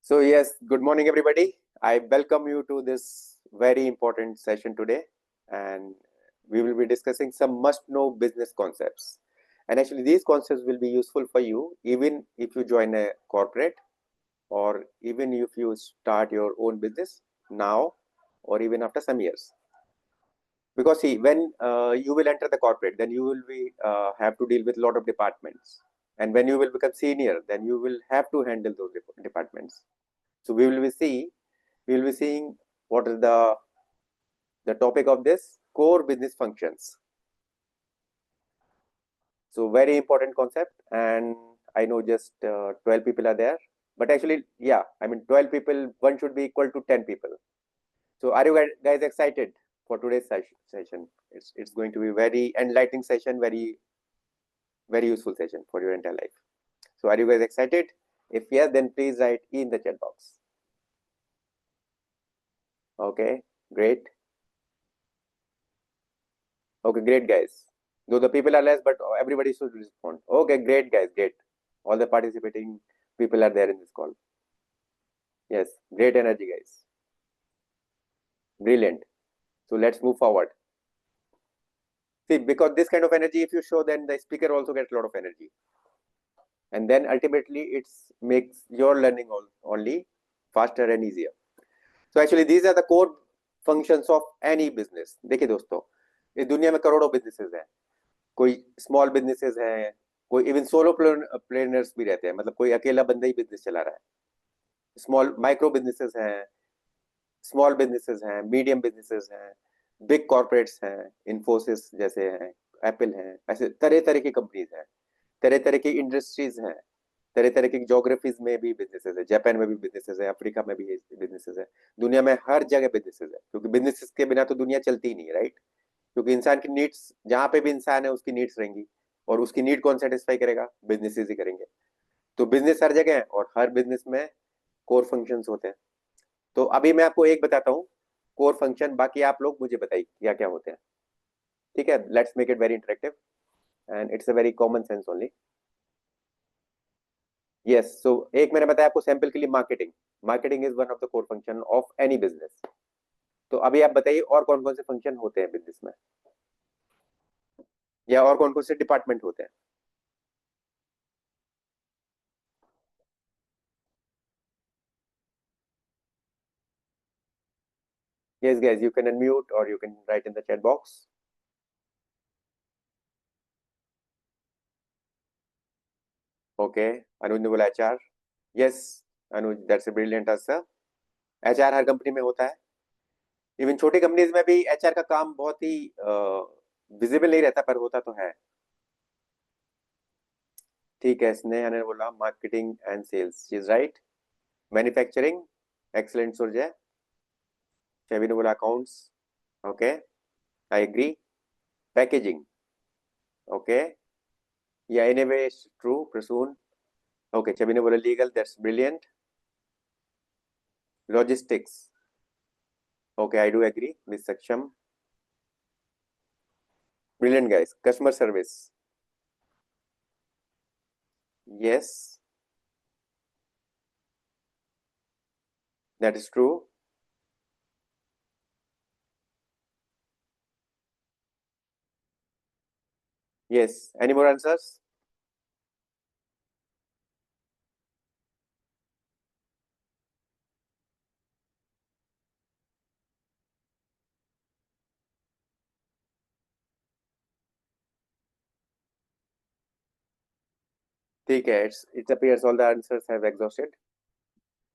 So yes, good morning everybody. I welcome you to this very important session today, and we will be discussing some must-know business concepts. And actually these concepts will be useful for you even if you join a corporate or even if you start your own business now or even after some years. Because see, when you will enter the corporate, then you will be have to deal with a lot of departments. And when you will become senior, then you will have to handle those departments. So we will be seeing what is the topic of this core business functions. So very important concept, and I know just 12 people are there, but actually, yeah, I mean 12 people, one should be equal to 10 people. So are you guys excited for today's session? It's going to be very enlightening session, very useful session for your entire life. So are you guys excited? If yes, then please write in the chat box. Okay, great. Okay, great guys. Though the people are less, but everybody should respond. Okay, great guys, great. All the participating people are there in this call. Yes, great energy guys. Brilliant. So let's move forward. See, because this kind of energy, if you show, then the speaker also gets a lot of energy. And then ultimately it makes your learning only faster and easier. So actually these are the core functions of any business. देखिए दोस्तों, इस दुनिया में करोड़ों businesses हैं. कोई small businesses हैं, कोई इवन सोलो प्लेनर्स भी रहते हैं, मतलब कोई अकेला बंदा ही बिजनेस चला रहा है. स्मॉल माइक्रो बिजनेसेस हैं, स्मॉल बिजनेसेस हैं, मीडियम बिजनेसेस हैं, बिग कॉर्पोरेट्स हैं, इन्फोसिस जैसे हैं, एप्पल हैं, ऐसे तरह तरह की कंपनीज हैं, तरह तरह की इंडस्ट्रीज हैं, तरह तरह की ज्योग्राफीज में भी बिजनेसेस है, जापान में भी बिजनेसेस है, अफ्रीका में भी बिजनेसेस है, दुनिया में हर जगह बिजनेसेस है, क्योंकि बिजनेसेस के बिना तो दुनिया चलती ही नहीं, राइट? क्योंकि इंसान की नीड्स, जहां पे भी इंसान है उसकी नीड्स रहेंगी, और उसकी नीड कौन सेटिस्फाई करेगा? बिजनेसेस ही करेंगे. तो बिजनेस हर जगह है, और हर बिजनेस में कोर फंक्शंस होते हैं. तो अभी मैं आपको एक बताता हूँ कोर फंक्शन, बाकी आप लोग मुझे बताइए क्या क्या होते हैं. ठीक है, let's make it very interactive and it's a very common sense only. Yes, so एक मैंने बताया आपको सैंपल के लिए, marketing. Marketing is one of the core function of any business. तो अभी आप बताइए और कौन कौन से फंक्शन होते हैं बिजनेस में, या और कौन कौन से डिपार्टमेंट होते हैं. Yes, guys, you can unmute or you can write in the chat box. Okay, अनुज ने बोला HR. Yes Anuj, that's a brilliant answer. HR her company में होता है. इवन छोटी कंपनीज में भी एचआर का काम बहुत ही विजिबल नहीं रहता, पर होता तो है. ठीक है, स्नेहा ने बोला marketing and sales, she is right. Manufacturing, excellent Surjay. Shevi ने बोला accounts. Okay, I agree. Packaging, okay, yeah anyway true Prasoon. Okay, Chhavi ने बोला legal, that's brilliant. Logistics, okay, I do agree with Saksham. Brilliant guys. Customer service, yes, that is true. Yes, any more answers? ठीक है, it appears all the answers have exhausted.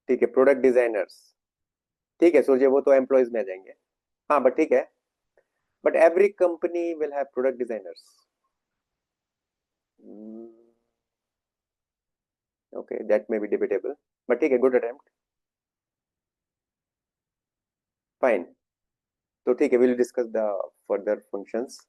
ठीक है, product designers. ठीक है सूर्य, वो तो employees में आ जाएंगे. हाँ बट ठीक है, but every company will have product designers. Okay, that may be debatable, but ठीक है, गुड अटेम्प्ट. फाइन. तो ठीक है, will discuss the further functions.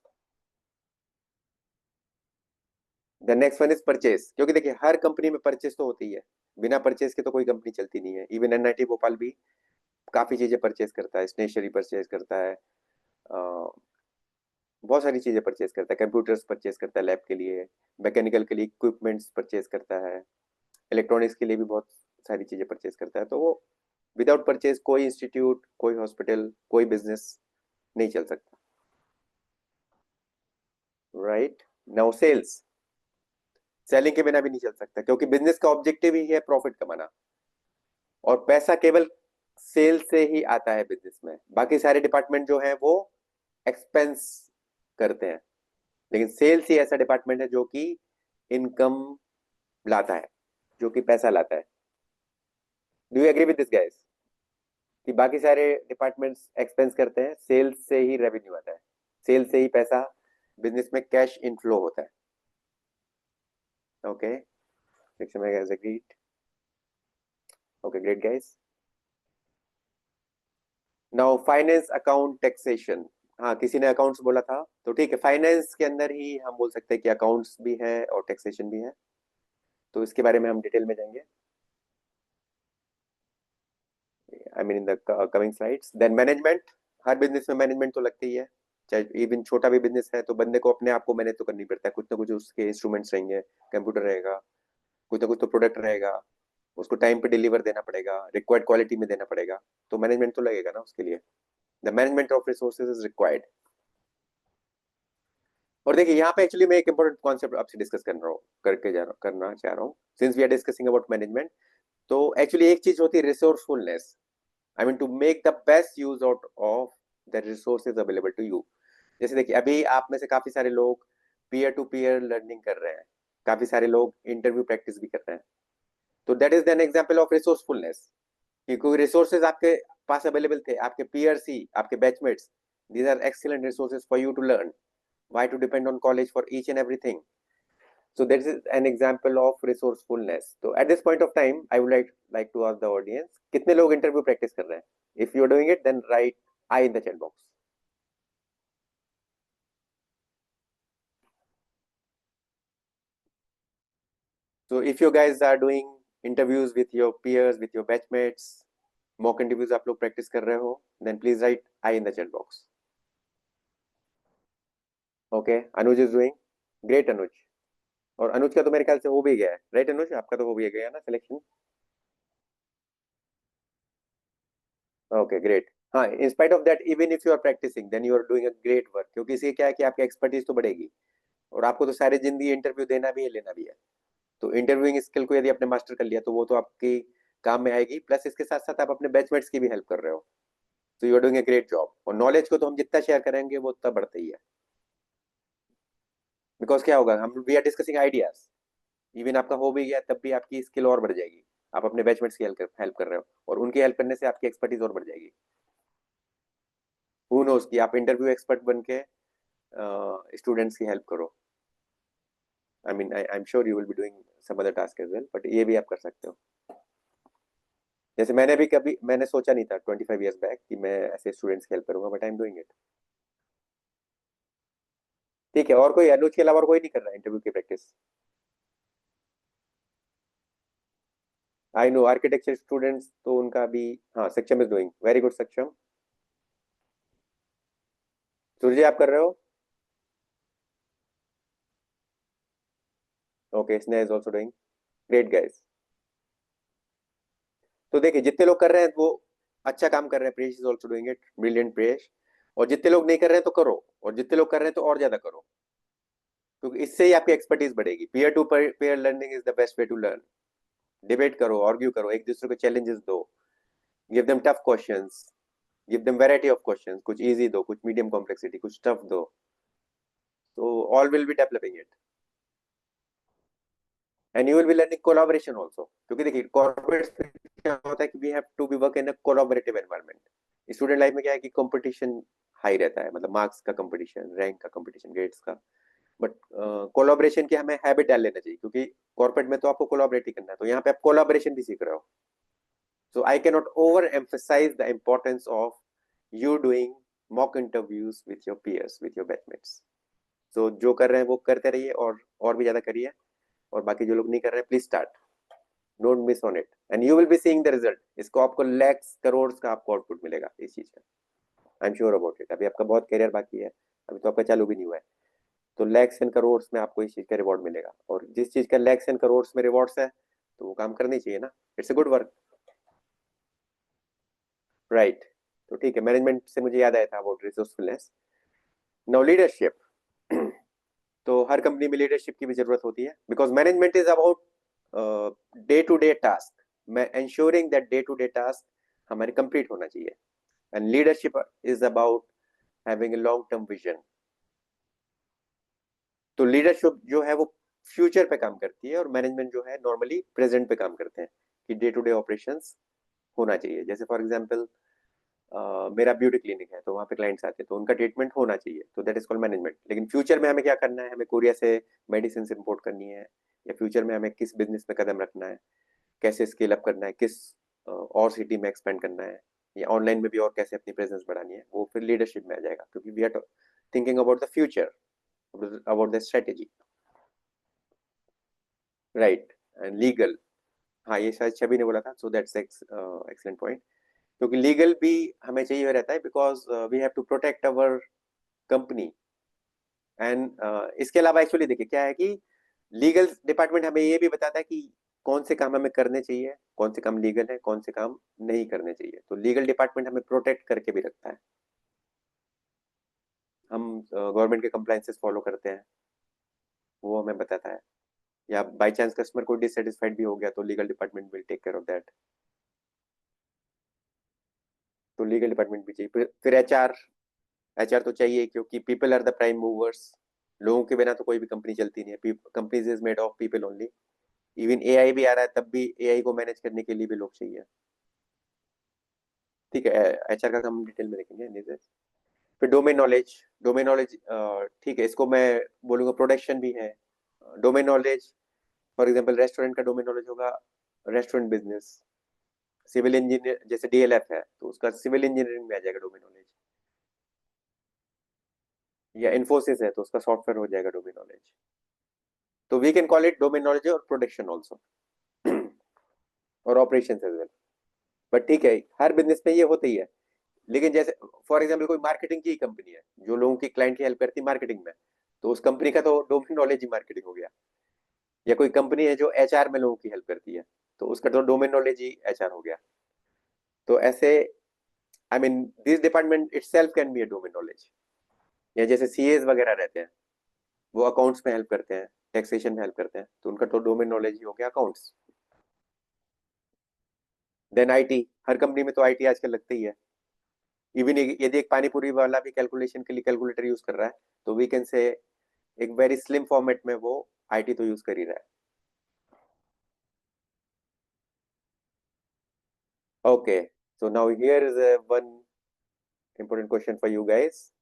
The next one is purchase. क्योंकि देखिए हर कंपनी में परचेज तो होती है, बिना परचेज के तो कोई कंपनी चलती नहीं है. इवन एनआईटी भोपाल भी काफी चीजें परचेज करता है, स्टेशनरी परचेज करता है, बहुत सारी चीजें परचेज करता है, कंप्यूटर्स परचेज करता है लैब के लिए, मैकेनिकल के लिए इक्विपमेंट्स परचेज करता है, इलेक्ट्रॉनिक्स के लिए भी बहुत सारी चीजें परचेज करता है, तो वो विदाउट परचेज कोई इंस्टीट्यूट, कोई हॉस्पिटल, कोई बिजनेस नहीं चल सकता। राइट। नाउ सेल्स, सेलिंग के बिना भी नहीं चल सकता, क्योंकि बिजनेस का ऑब्जेक्टिव ही है प्रॉफिट कमाना, और पैसा केवल सेल से ही आता है बिजनेस में। बाकी सारे डिपार्टमेंट जो है वो एक्सपेंस करते हैं, लेकिन सेल्स ही ऐसा डिपार्टमेंट है जो कि इनकम लाता है, जो कि पैसा लाता है। Do you agree with this guys, कि बाकी सारे डिपार्टमेंट्स एक्सपेंस करते हैं, सेल्स से ही रेवेन्यू आता है, सेल्स से ही पैसा बिजनेस में कैश इनफ्लो होता है। ओके, सेक्शन में guys agreed? Okay great guys. Now finance, account, taxation. हाँ, किसी ने अकाउंट्स बोला था, तो ठीक है, फाइनेंस के अंदर ही हम बोल सकते हैं कि अकाउंट्स भी है और टैक्सेशन भी है, तो इसके बारे में हम डिटेल में जाएंगे, I mean in the coming slides. Then management, हर बिजनेस में मैनेजमेंट तो लगती ही है, चाहे इवन छोटा भी बिजनेस है तो बंदे को अपने आप को मैनेज तो करनी पड़ता है, कुछ ना कुछ उसके इंस्ट्रूमेंट्स रहेंगे, कंप्यूटर रहेगा, कुछ ना कुछ तो प्रोडक्ट रहेगा, उसको टाइम पे डिलीवर देना पड़ेगा, रिक्वायर्ड क्वालिटी में देना पड़ेगा, तो मैनेजमेंट तो लगेगा ना उसके लिए। The management of resources is required. और देखिए यहाँ पे एक्चुअली मैं एक इंपॉर्टेंट कॉन्सेप्ट आपसे डिस्कस कर रहा हूँ, करना चाह रहा हूँ, since we are discussing about management. तो एक्चुअली एक चीज होती है resourcefulness, I mean to make the best use out of the resources available to you. जैसे देखिए अभी आप में से काफी सारे लोग पीयर टू पीयर लर्निंग कर रहे हैं, काफी सारे लोग इंटरव्यू प्रैक्टिस भी कर रहे हैं, तो that is an example of resourcefulness, कि कोई रिसोर्सेज आपके पास अवेलेबल थे, आपके पीयर्स ही, आपके batchmates, these are excellent resources for you to learn, why to depend on college for each and everything? So that is an example of resourcefulness. So at this point of time I would like to ask the audience, कितने लोग interview practice कर रहे हैं? If you are doing it then write I in the chat box. So if you guys are doing interviews with your peers, with your batchmates, mock interviews आप लोग practice कर रहे हो, then please write I in the chat box. Okay, Anuj is doing great, Anuj. और अनुज का तो मेरे ख्याल से हो भी गया है, राइट अनुज, आपका तो हो भी गया ना सिलेक्शन? Okay great. हाँ, in spite of that even if you are practising then you are doing a great work, क्योंकि इससे क्या है कि आपकी एक्सपर्टीज तो बढ़ेगी, और आपको तो सारी जिंदगी इंटरव्यू देना भी है, लेना भी है, तो इंटरव्यूइंग स्किल को यदि आपने मास्टर कर लिया तो वो तो आपकी काम में आएगी, प्लस इसके साथ साथ आप अपने बैचमेट्स की भी हेल्प कर रहे हो, तो you are doing a great job. और नॉलेज को तो हम जितना शेयर करेंगे वो उतना बढ़ता ही है, बिकॉज क्या होगा, हम we are discussing ideas, even आपका हो भी गया तब भी आपकी स्किल और बढ़ जाएगी, आप अपने बैचमेट्स की हेल्प कर रहे हो, और उनकी हेल्प करने से आपकी एक्सपर्टीज और बढ़ जाएगी। हु नोस कि आप इंटरव्यू एक्सपर्ट बन के स्टूडेंट्स की हेल्प करो। I mean I am sure you will be doing some other task as well, but ये भी आप कर सकते हो। जैसे मैंने भी कभी, मैंने सोचा नहीं था 25 ईयर्स बैक कि मैं ऐसे स्टूडेंट्स की हेल्प करूंगा, but I am doing it. ठीक है, और कोई अनुज के अलावा और कोई नहीं कर रहा है इंटरव्यू की practice? I know architecture students तो उनका भी, हाँ सक्षम इज डूइंग वेरी गुड, सक्षम। सूर्य आप कर रहे हो? Okay, Sneha is also doing great guys. तो देखिए जितने लोग कर रहे हैं वो अच्छा काम कर रहे हैं, Presh is also doing it, brilliant Presh. और जितने लोग नहीं कर रहे हैं तो करो, और जितने लोग कर रहे हैं तो और ज्यादा करो, क्योंकि इससे ही आपकी एक्सपर्टीज बढ़ेगी। Peer to pair learning is the best way to learn. Debate करो, आर्ग्यू करो, एक दूसरे को चैलेंजेस दो, give them tough questions, give them variety of questions, कुछ इजी दो, कुछ मीडियम कॉम्प्लेक्सिटी, कुछ टफ दो, तो all will be developing it, and you will be learning collaboration also, क्योंकि देखिए कॉर्पोरेट क्या होता है कि we have to be work in a collaborative environment. Student life में क्या है कि कंपटीशन हाई रहता है, मतलब मार्क्स का कंपटीशन, रैंक का कंपटीशन, ग्रेड्स का, बट कोलैबोरेशन की हमें हैबिट डाल लेना चाहिए, क्योंकि कॉर्पोरेट में तो आपको कोलैबोरेट ही करना है, तो यहाँ पे आप कोलैबोरेशन भी सीख रहे हो। So I cannot overemphasize the importance of you doing mock interviews with your peers, with your batchmates. So जो कर रहे हैं वो करते रहिए, और भी ज्यादा करिए, और बाकी जो लोग नहीं कर रहे हैं please start, don't miss on it, and you will be seeing the result. इसको आपको लैक्स करोड़ का आपको आउटपुट मिलेगा इस चीज का, आई एम श्योर अबाउट इट। अभी आपका बहुत करियर बाकी है, अभी तो आपका चालू भी नहीं हुआ है, तो लैक्स एंड करोड़ में आपको इस चीज का रिवॉर्ड मिलेगा, और जिस चीज का लैक्स एंड करोड़ में रिवॉर्ड्स है तो वो काम करनी चाहिए ना, it's a good work, right. तो ठीक है, मैनेजमेंट से मुझे याद आया था अबाउट रिसोर्सफुलनेस। Now leadership. तो हर कंपनी में लीडरशिप की भी जरूरत होती है, because management is about day to day task, मैं ensuring that day to day task हमारे कंप्लीट होना चाहिए, and leadership is about having a long term vision. तो लीडरशिप जो है वो फ्यूचर पे काम करती है, और मैनेजमेंट जो है नॉर्मली प्रेजेंट पे काम करते हैं कि डे टू डे ऑपरेशंस होना चाहिए। जैसे फॉर एग्जांपल मेरा ब्यूटी क्लिनिक है, तो वहाँ पे क्लाइंट्स आते हैं, तो उनका ट्रीटमेंट होना चाहिए, तो दैट इज कॉल्ड मैनेजमेंट। लेकिन फ्यूचर में हमें क्या करना है, हमें कोरिया से मेडिसिन इंपोर्ट करनी है, या फ्यूचर में हमें किस बिजनेस में कदम रखना है, कैसे स्केल अप करना है, किस और सिटी में एक्सपेंड करना है, या ऑनलाइन में भी और कैसे अपनी प्रेजेंस बढ़ानी है, वो फिर लीडरशिप में आ जाएगा, क्योंकि we are thinking about the future, about the strategy, right. And legal, हाँ ये शायद छवि ने बोला था, सो दैट्स एक्सलेंट पॉइंट। क्योंकि लीगल भी हमें चाहिए रहता है, because we have to protect our company. And इसके अलावा एक्चुअली देखिए क्या है कि लीगल डिपार्टमेंट हमें ये भी बताता है कि कौन से काम हमें करने चाहिए, कौन से काम लीगल है, कौन से काम नहीं करने चाहिए। तो लीगल डिपार्टमेंट हमें प्रोटेक्ट करके भी रखता है, हम गवर्नमेंट के कंप्लायंसेस फॉलो करते हैं, वो हमें बताता है। या बाई चांस कस्टमर को डिससेटिस्फाइड भी हो गया, तो legal department will take care of that. तो लीगल डिपार्टमेंट भी चाहिए। फिर एचआर, एचआर तो चाहिए, क्योंकि people are the prime movers. लोगों के बिना तो कोई भी कंपनी चलती नहीं है, companies is made of people only. Even AI भी आ रहा है, तब भी एआई को मैनेज करने के लिए भी लोग चाहिए। ठीक है, एचआर का हम डिटेल में देखेंगे नीचे। फिर डोमेन नॉलेज, डोमेन नॉलेज ठीक है, इसको मैं बोलूंगा प्रोडक्शन भी है। Domain knowledge, for example restaurant का डोमेन नॉलेज होगा रेस्टोरेंट बिजनेस। सिविल इंजीनियर जैसे डीएलएफ है, तो उसका सिविल इंजीनियरिंग में आ जाएगा डोमेन नॉलेज। या इन्फोसिस है, तो उसका सॉफ्टवेयर हो जाएगा डोमेन नॉलेज। तो we can call it domain knowledge और प्रोडक्शन ऑल्सो, और ऑपरेशन एज वेल। बट ठीक है, हर बिजनेस में ये होता ही है। लेकिन जैसे फॉर एग्जाम्पल कोई मार्केटिंग की कंपनी है, जो लोगों की क्लाइंट की हेल्प करती है मार्केटिंग में, तो उस कंपनी का तो डोमेन नॉलेज ही मार्केटिंग हो गया। या कोई कंपनी है जो एचआर में लोगों की हेल्प करती है, तो उसका तो डोमेन नॉलेज ही एचआर हो गया। तो ऐसे I mean this department itself can be a domain knowledge. या जैसे सीएस वगैरह रहते हैं, वो अकाउंट्स में हेल्प करते हैं, टैक्सेशन में हेल्प करते हैं, तो उनका तो डोमेन नॉलेज ही हो गया अकाउंट्स। देन आईटी, हर कंपनी में तो आईटी आजकल लगता ही है। इवन यदि एक पानीपुरी वाला भी कैलकुलेशन के लिए कैलकुलेटर यूज कर रहा है, तो वी कैन से एक वेरी स्लिम फॉर्मेट में वो आईटी तो यूज कर ही रहा है। Okay, so now here is one important question for you guys.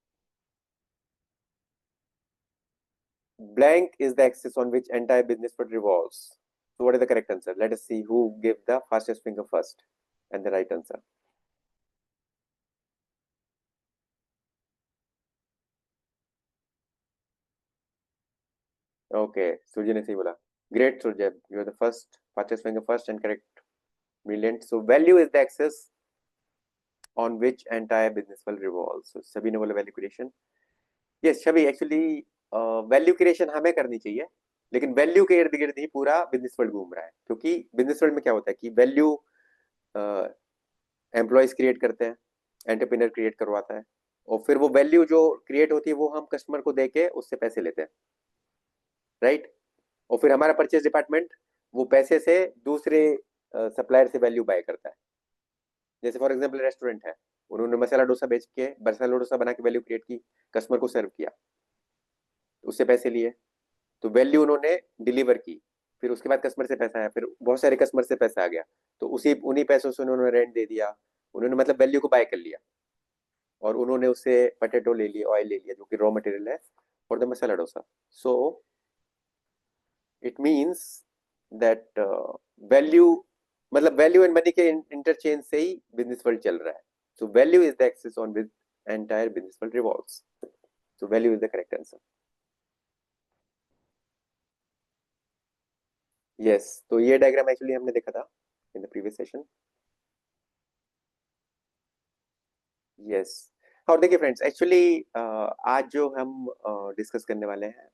Blank is the axis on which entire business world revolves. So what is the correct answer? Let us see who gave the fastest finger first and the right answer. Okay, Surjay ने सही बोला। Great, Surjay. You are the first, fastest finger first and correct. Brilliant. So value is the axis on which entire business world revolves. So सभी ने बोला value creation. Yes, सभी actually value creation हमें करनी चाहिए, लेकिन वैल्यू के इर्द गिर्द ही पूरा बिजनेस वर्ल्ड घूम रहा है। क्योंकि बिजनेस वर्ल्ड में क्या होता है कि वैल्यू एम्प्लॉयज क्रिएट करते हैं, एंटरप्रेन्योर क्रिएट करवाता है, और फिर वो वैल्यू जो क्रिएट होती है वो हम कस्टमर को देके उससे पैसे लेते हैं, राइट। और फिर हमारा परचेज डिपार्टमेंट वो पैसे से दूसरे सप्लायर से वैल्यू बाय करता है। जैसे फॉर एग्जाम्पल रेस्टोरेंट है, उन्होंने मसाला डोसा बेच के, मसाला डोसा बना के वैल्यू क्रिएट की, कस्टमर को सर्व किया, उससे पैसे लिए, तो वैल्यू उन्होंने डिलीवर की। फिर उसके बाद कस्टमर से पैसा आया, फिर बहुत सारे कस्टमर से पैसा आ गया, तो उसी उन्हीं पैसों से उन्होंने रेंट दे दिया, उन्होंने मतलब वैल्यू को बाय कर लिया, और उन्होंने उससे पटेटो ले लिया, ऑयल ले लिया, जो कि रॉ मटेरियल है for the masala dosa. So it means that value, मतलब वैल्यू एंड मनी के इंटरचेंज से ही बिजनेस वर्ल्ड चल रहा है। So value is the axis on which entire business world revolves. So value is the correct answer. Yes, तो ये diagram actually हमने देखा था in the previous session. Yes, और देखिए फ्रेंड्स, एक्चुअली आज जो हम डिस्कस करने वाले हैं,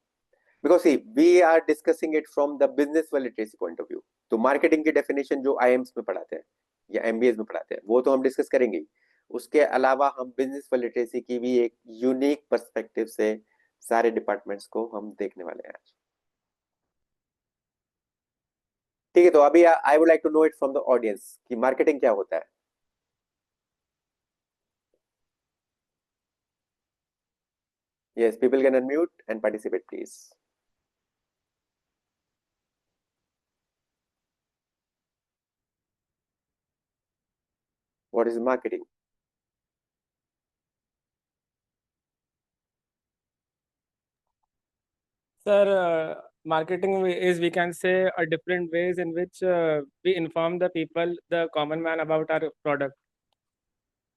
because see we are discussing it from the business world literacy point of view, तो मार्केटिंग की डेफिनेशन जो आईएम्स में पढ़ाते हैं या एमबीएस में पढ़ाते हैं वो तो हम डिस्कस करेंगे ही। उसके अलावा हम बिजनेस लिटरेसी की भी एक यूनिक पर्सपेक्टिव से सारे डिपार्टमेंट्स को हम देखने वाले हैं आज। ठीक है, तो अभी I would like to know it from the audience कि मार्केटिंग क्या होता है। Yes, people can unmute and participate please. What is marketing? Sir, marketing is, we can say, a different ways in which we inform the people, the common man, about our product.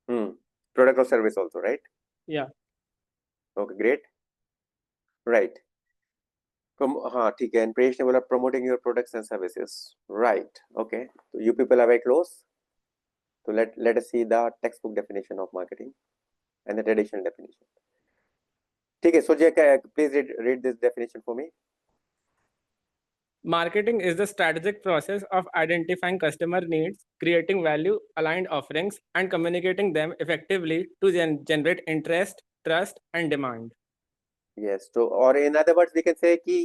Product और service also, right? Yeah. Okay, great, right. हाँ ठीक है, प्रेष ने बोला promoting your products and services, right? Okay, तो you people are very close. तो let us see the textbook definition of marketing and the traditional definition. ठीक है, so please read this definition for me. Marketing is the strategic process of identifying customer needs, creating value-aligned offerings, and communicating them effectively to generate interest, trust, and demand. Yes, so or in other words we can say कि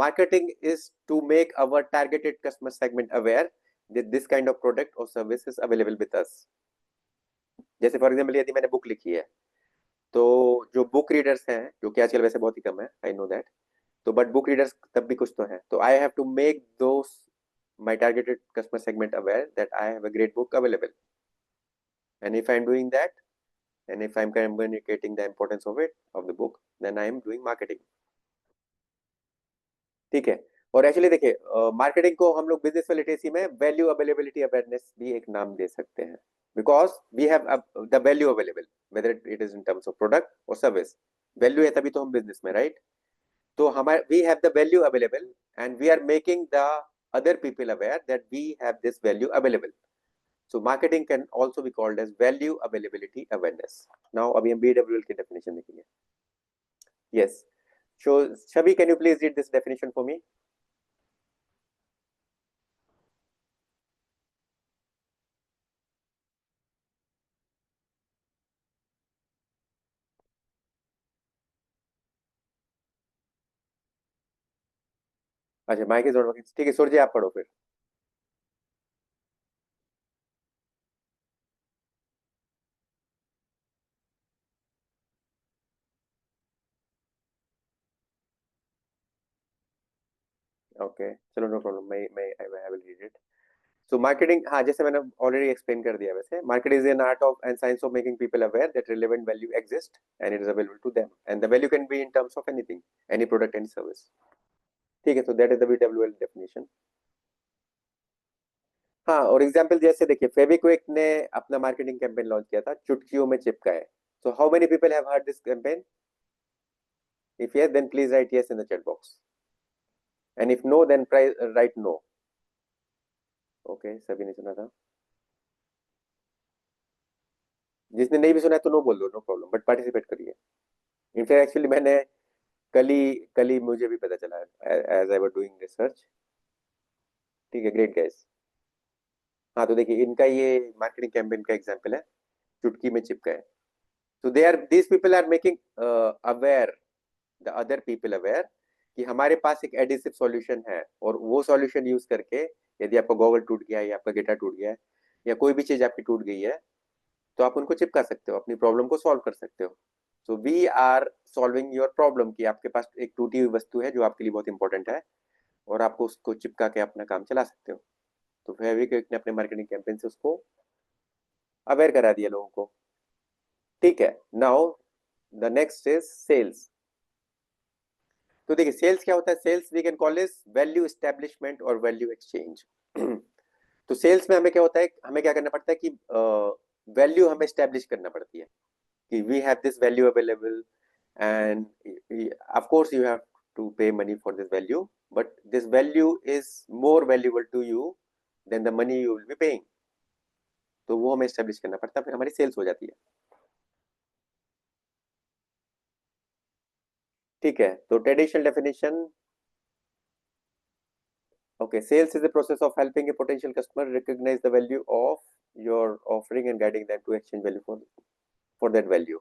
marketing is to make our targeted customer segment aware that this kind of product or service is available with us. जैसे for example यदि मैंने book लिखी है तो जो book readers हैं, जो कि आजकल वैसे बहुत ही कम है, आई नो दैट, तो बट बुक रीडर्स तब भी कुछ तो है, तो I have to make those my targeted customer segment aware that I have a great book available. And if I'm doing that, and if I'm communicating the importance of it, of the book, then I am doing marketing. ठीक है, और actually देखिए marketing को हम लोग business literacy में value availability awareness भी एक नाम दे सकते हैं, because we have the value available whether it is in terms of product और सर्विस। वैल्यू है तभी तो हम बिजनेस में, राइट? तो हमारे we have the value available and we are making the other people aware that we have this value available. So marketing can also be called as value availability awareness. Now अभी हम BWL की definition देखेंगे। Yes, so Shabi, can you please read this definition for me? अच्छा, mic is not working, ठीक है सूर्य जी आप पढ़ो फिर। ओके चलो, नो प्रॉब्लम, मैं I will read it. So marketing, हाँ जैसे मैंने ऑलरेडी एक्सप्लेन कर दिया, वैसे market is an art of and science of making people aware that relevant value exist and it is available to them, and the value can be in terms of anything, any product, any service. ठीक है, तो that is the BWL definition. हाँ, और example जैसे देखिए फेविक्विक ने अपना marketing campaign launch किया था, चुटकियों में चिपकाए। So how many people have heard this campaign? If yes then please write yes in the chat box, and if no then write no. Okay, सभी ने सुना था। जिसने नहीं भी सुना है तो नो बोल दो, नो प्रॉब्लम, बट पार्टिसिपेट करिए। इनफैक्ट एक्चुअली मैंने कल ही मुझे भी पता चला as I was doing research. ठीक है, ग्रेट गाइस। हाँ तो देखिए इनका ये मार्केटिंग कैंपेन का एग्जांपल है, चुटकी में चिपकाए। So they are, these people are making aware the other people aware कि हमारे पास एक एडिसिव सॉल्यूशन है, और वो सॉल्यूशन यूज करके यदि आपका गॉगल टूट गया है या आपका गिटार टूट गया है या कोई भी चीज आपकी टूट गई है, तो आप उनको चिपका सकते हो, अपनी प्रॉब्लम को सॉल्व कर सकते हो। So we are solving your problem कि आपके पास एक टूटी हुई वस्तु है जो आपके लिए बहुत इंपॉर्टेंट है, और आपको उसको चिपका के अपना काम चला सकते हो। तो फेविक्विक ने अपने मार्केटिंग कैंपेन से उसको अवेयर करा दिया लोगों को। ठीक है, now the next is sales. तो देखिए सेल्स क्या होता है? Sales we can call is value establishment और वैल्यू एक्सचेंज। तो सेल्स में हमें क्या होता है, हमें क्या करना पड़ता है कि वैल्यू हमें एस्टेब्लिश करना पड़ती है कि we have this value available, and of course you have to pay money for this value, but this value is more valuable to you than the money you will be paying. तो वो हमें establish करना पड़ता है, फिर हमारी sales हो जाती है। ठीक है, तो traditional definition Okay, sales is the process of helping a potential customer recognize the value of your offering and guiding them to exchange value for that value.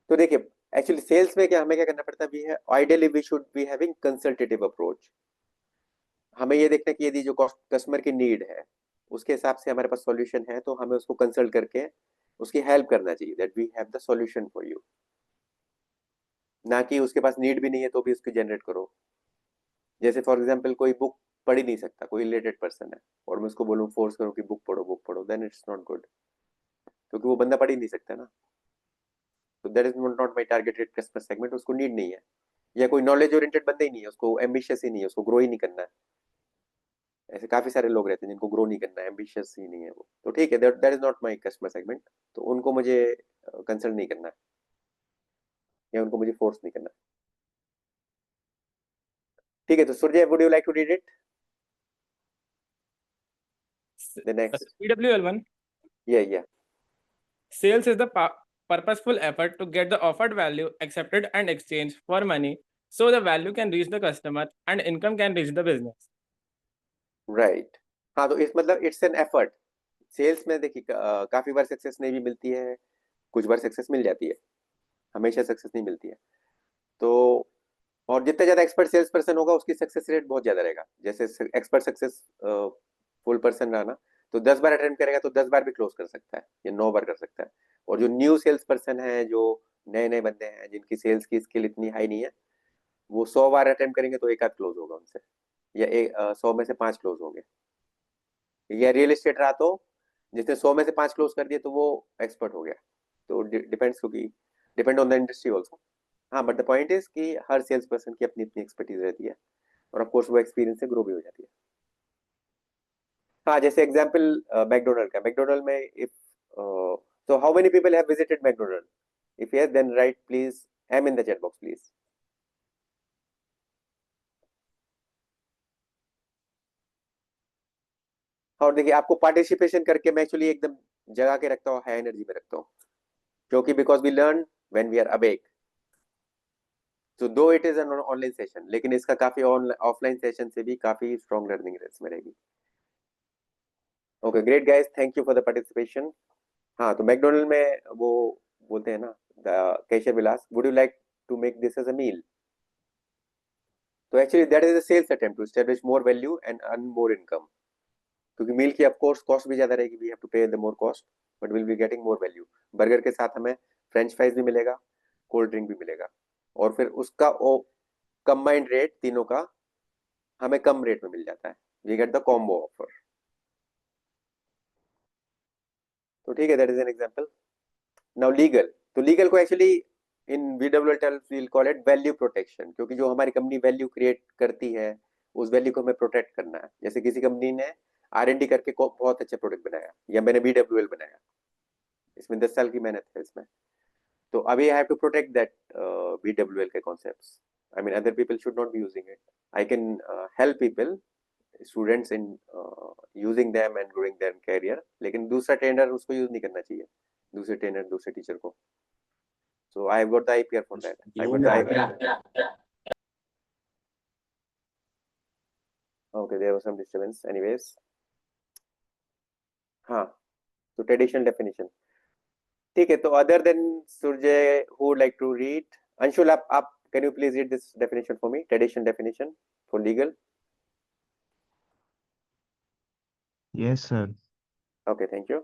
तो देखिए, एक्चुअली सेल्स में क्या हमें क्या करना पड़ता है, वी है ideally we should be having consultative approach. हमें ये देखना कि यदि जो कस्टमर की नीड है उसके हिसाब से हमारे पास सॉल्यूशन है, तो हमें उसको कंसल्ट करके उसकी हेल्प करना चाहिए, that we have the solution for you. ना कि उसके पास नीड भी नहीं है तो भी उसकी जनरेट करो. जैसे फॉर एग्जाम्पल कोई बुक पढ़ ही नहीं सकता, कोई रिलेटेड पर्सन है, और मैं उसको बोलूँ फोर्स करूँ कि बुक पढ़ो, देन इट्स नॉट गुड, क्योंकि वो बंदा पढ़ ही नहीं सकता ना. तो that is not my targeted customer segment. उसको नीड नहीं है, या कोई नॉलेज ओरिएंटेड बंदा ही नहीं है, उसको एम्बिशियस ही नहीं है, उसको ग्रो ही नहीं करना है. ऐसे काफी सारे लोग रहते हैं जिनको ग्रो नहीं करना है, एम्बिशियस ही नहीं है वो, तो ठीक है, that is not my customer segment. तो उनको मुझे कंसल्ट नहीं करना है, या उनको मुझे फोर्स नहीं करना. ठीक है, तो Surya, would you like to read it the next? PWL1. या Sales is the purposeful effort to get the offered value accepted and exchanged for money so the value can reach the customer and income can reach the business. Right. हाँ, तो इस मतलब it's an effort. Sales में देखिए काफी बार success नहीं भी मिलती है, कुछ बार सक्सेस मिल जाती है, हमेशा सक्सेस नहीं मिलती है. तो और जितना ज्यादा एक्सपर्ट सेल्स पर्सन होगा उसकी सक्सेस रेट बहुत ज्यादा रहेगा. जैसे एक्सपर्ट सक्सेस फुल पर्सन रहा ना, तो 10 बार अटेम्प्ट करेगा तो 10 बार भी क्लोज कर सकता है, या 9 बार कर सकता है. और जो न्यू सेल्स पर्सन है, जो नए नए बंदे हैं जिनकी सेल्स की स्किल इतनी हाई नहीं है, वो 100 बार अटेम्प्ट करेंगे तो एक आध क्लोज होगा उनसे, या 100 में से 5 क्लोज होंगे. या रियल एस्टेट रहा तो जिसने 100 में से 5 क्लोज कर दिए तो वो एक्सपर्ट हो गया. तो डिपेंड्स, क्योंकि depend on the industry also. हाँ, बट द पॉइंट इज कि हर सेल्स पर्सन की अपनी अपनी एक्सपर्टीज रहती है, और ऑफ कोर्स वो एक्सपीरियंस से ग्रो भी हो जाती है. हाँ, जैसे एग्जांपल मैकडोनल्ड का. मैकडोनल्ड में if so how many people have visited McDonald? If yes, then write please M in the chat box, please. और देखिए, आपको पार्टिसिपेशन करके मैं एक्चुअली एकदम जगा के रखता हूँ, हाई एनर्जी में रखता हूँ, क्योंकि because we learn when we are awake. तो though it is an online session, लेकिन इसका काफी ऑफलाइन सेशन से भी काफी स्ट्रॉन्ग लर्निंग इसमें रहेगी. Okay, great guys, thank you for the participation. हाँ, तो मैकडोनल्ड में वो बोलते हैं ना, the cashier will ask, would you like to make this as a meal? तो actually that is a sales attempt to establish more value and earn more income. क्योंकि meal की ऑफ कोर्स कॉस्ट भी ज्यादा रहेगी, we have to pay the more cost, but will be getting more value. Burger के साथ हमें French fries भी मिलेगा, कोल्ड ड्रिंक भी मिलेगा, और फिर उसका कंबाइंड रेट तीनों का हमें कम रेट में मिल जाता है. We get the combo offer. तो ठीक है, that is an example. Now legal. तो लीगल को actually in VWL we'll call it value protection, क्योंकि जो हमारी कंपनी वैल्यू क्रिएट करती है उस वैल्यू को हमें प्रोटेक्ट करना है. जैसे किसी कंपनी ने R&D करके बहुत अच्छा प्रोडक्ट बनाया, या मैंने VWL बनाया, इसमें 10 साल की मेहनत है इसमें, तो अभी I have to protect that VWL के concepts. I mean other people should not be using it. I can help people, students, in using them and growing their career, लेकिन दूसरा ट्रेनर उसको यूज नहीं करना चाहिए, दूसरे ट्रेनर दूसरे teacher को. So I've got the IPR for that. I got the IPR. Okay, there was some disturbance. Anyways, हाँ, तो traditional definition. ठीक है, तो other than Surjay, who would like to read? Anshul, आप can you please read this definition for me? Traditional definition for legal. Yes, sir. Okay, thank you.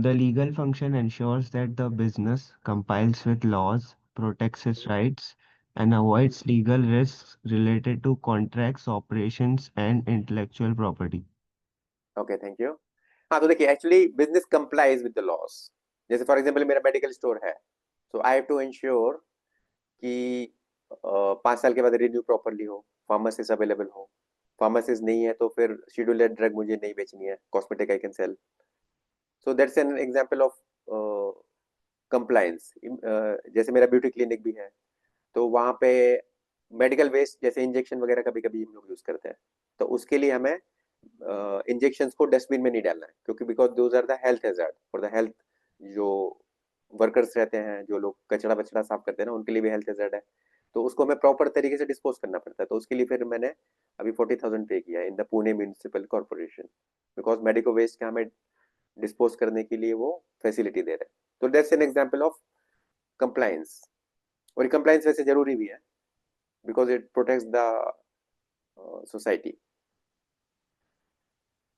The legal function ensures that the business complies with laws, protects its rights, and avoids legal risks related to contracts, operations, and intellectual property. Okay, thank you. हाँ, तो देखिए, actually business complies with the loss. जैसे for example मेरा medical store है, सो आई have to ensure कि 5 साल के बाद रिन्यू प्रॉपरली हो, फार्मासिस्ट अवेलेबल हो. फार्मासिस्ट नहीं है तो फिर शेड्यूल्ड ड्रग मुझे नहीं बेचनी है, cosmetic I can sell. So that's an example of compliance. जैसे मेरा ब्यूटी क्लिनिक भी है, तो वहाँ पे मेडिकल वेस्ट जैसे इंजेक्शन वगैरह कभी कभी हम लोग यूज करते हैं, तो उसके लिए हमें इंजेक्शंस को डस्टबिन में नहीं डालना है, क्योंकि because those are the health hazard for the health. जो वर्कर्स रहते हैं, जो लोग कचरा बचड़ा साफ करते हैं ना, उनके लिए भी हेल्थ हैजार्ड है. तो उसको हमें प्रॉपर तरीके से डिस्पोज करना पड़ता है। तो उसके लिए फिर मैंने अभी 40,000 पे किया in the Pune municipal corporation, because medico waste का हमें डिस्पोज करने के लिए वो फैसिलिटी दे रहे हैं। तो that's an example of compliance. और कंप्लायंस वैसे जरूरी भी है because it protects the society.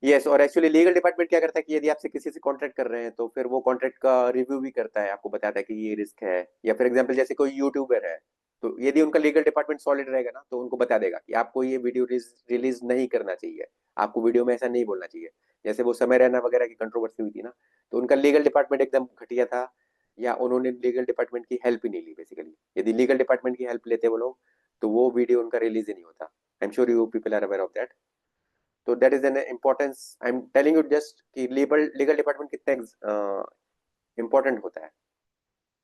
Yes, और एक्चुअली लीगल डिपार्टमेंट क्या करता है कि यदि आपसे किसी से कॉन्ट्रैक्ट कर रहे हैं तो फिर वो कॉन्ट्रैक्ट का रिव्यू भी करता है, आपको बताता है कि ये रिस्क है। या फिर एग्जांपल जैसे कोई यूट्यूबर है, तो यदि उनका लीगल डिपार्टमेंट सॉलिड रहेगा ना, तो उनको बता देगा कि आपको ये वीडियो रिलीज नहीं करना चाहिए, आपको वीडियो में ऐसा नहीं बोलना चाहिए। जैसे वो समय रैना वगैरह की कंट्रोवर्सी हुई थी ना, तो उनका लीगल डिपार्टमेंट एकदम घटिया था, या उन्होंने लीगल डिपार्टमेंट की हेल्प ही नहीं ली बेसिकली। यदि लीगल डिपार्टमेंट की हेल्प लेते वो लोग, तो वो वीडियो उनका रिलीज ही नहीं होता। I am sure you people are aware of that. तो that is an importance, I am telling you just कि लीगल डिपार्टमेंट कितना इम्पोर्टेंट होता है।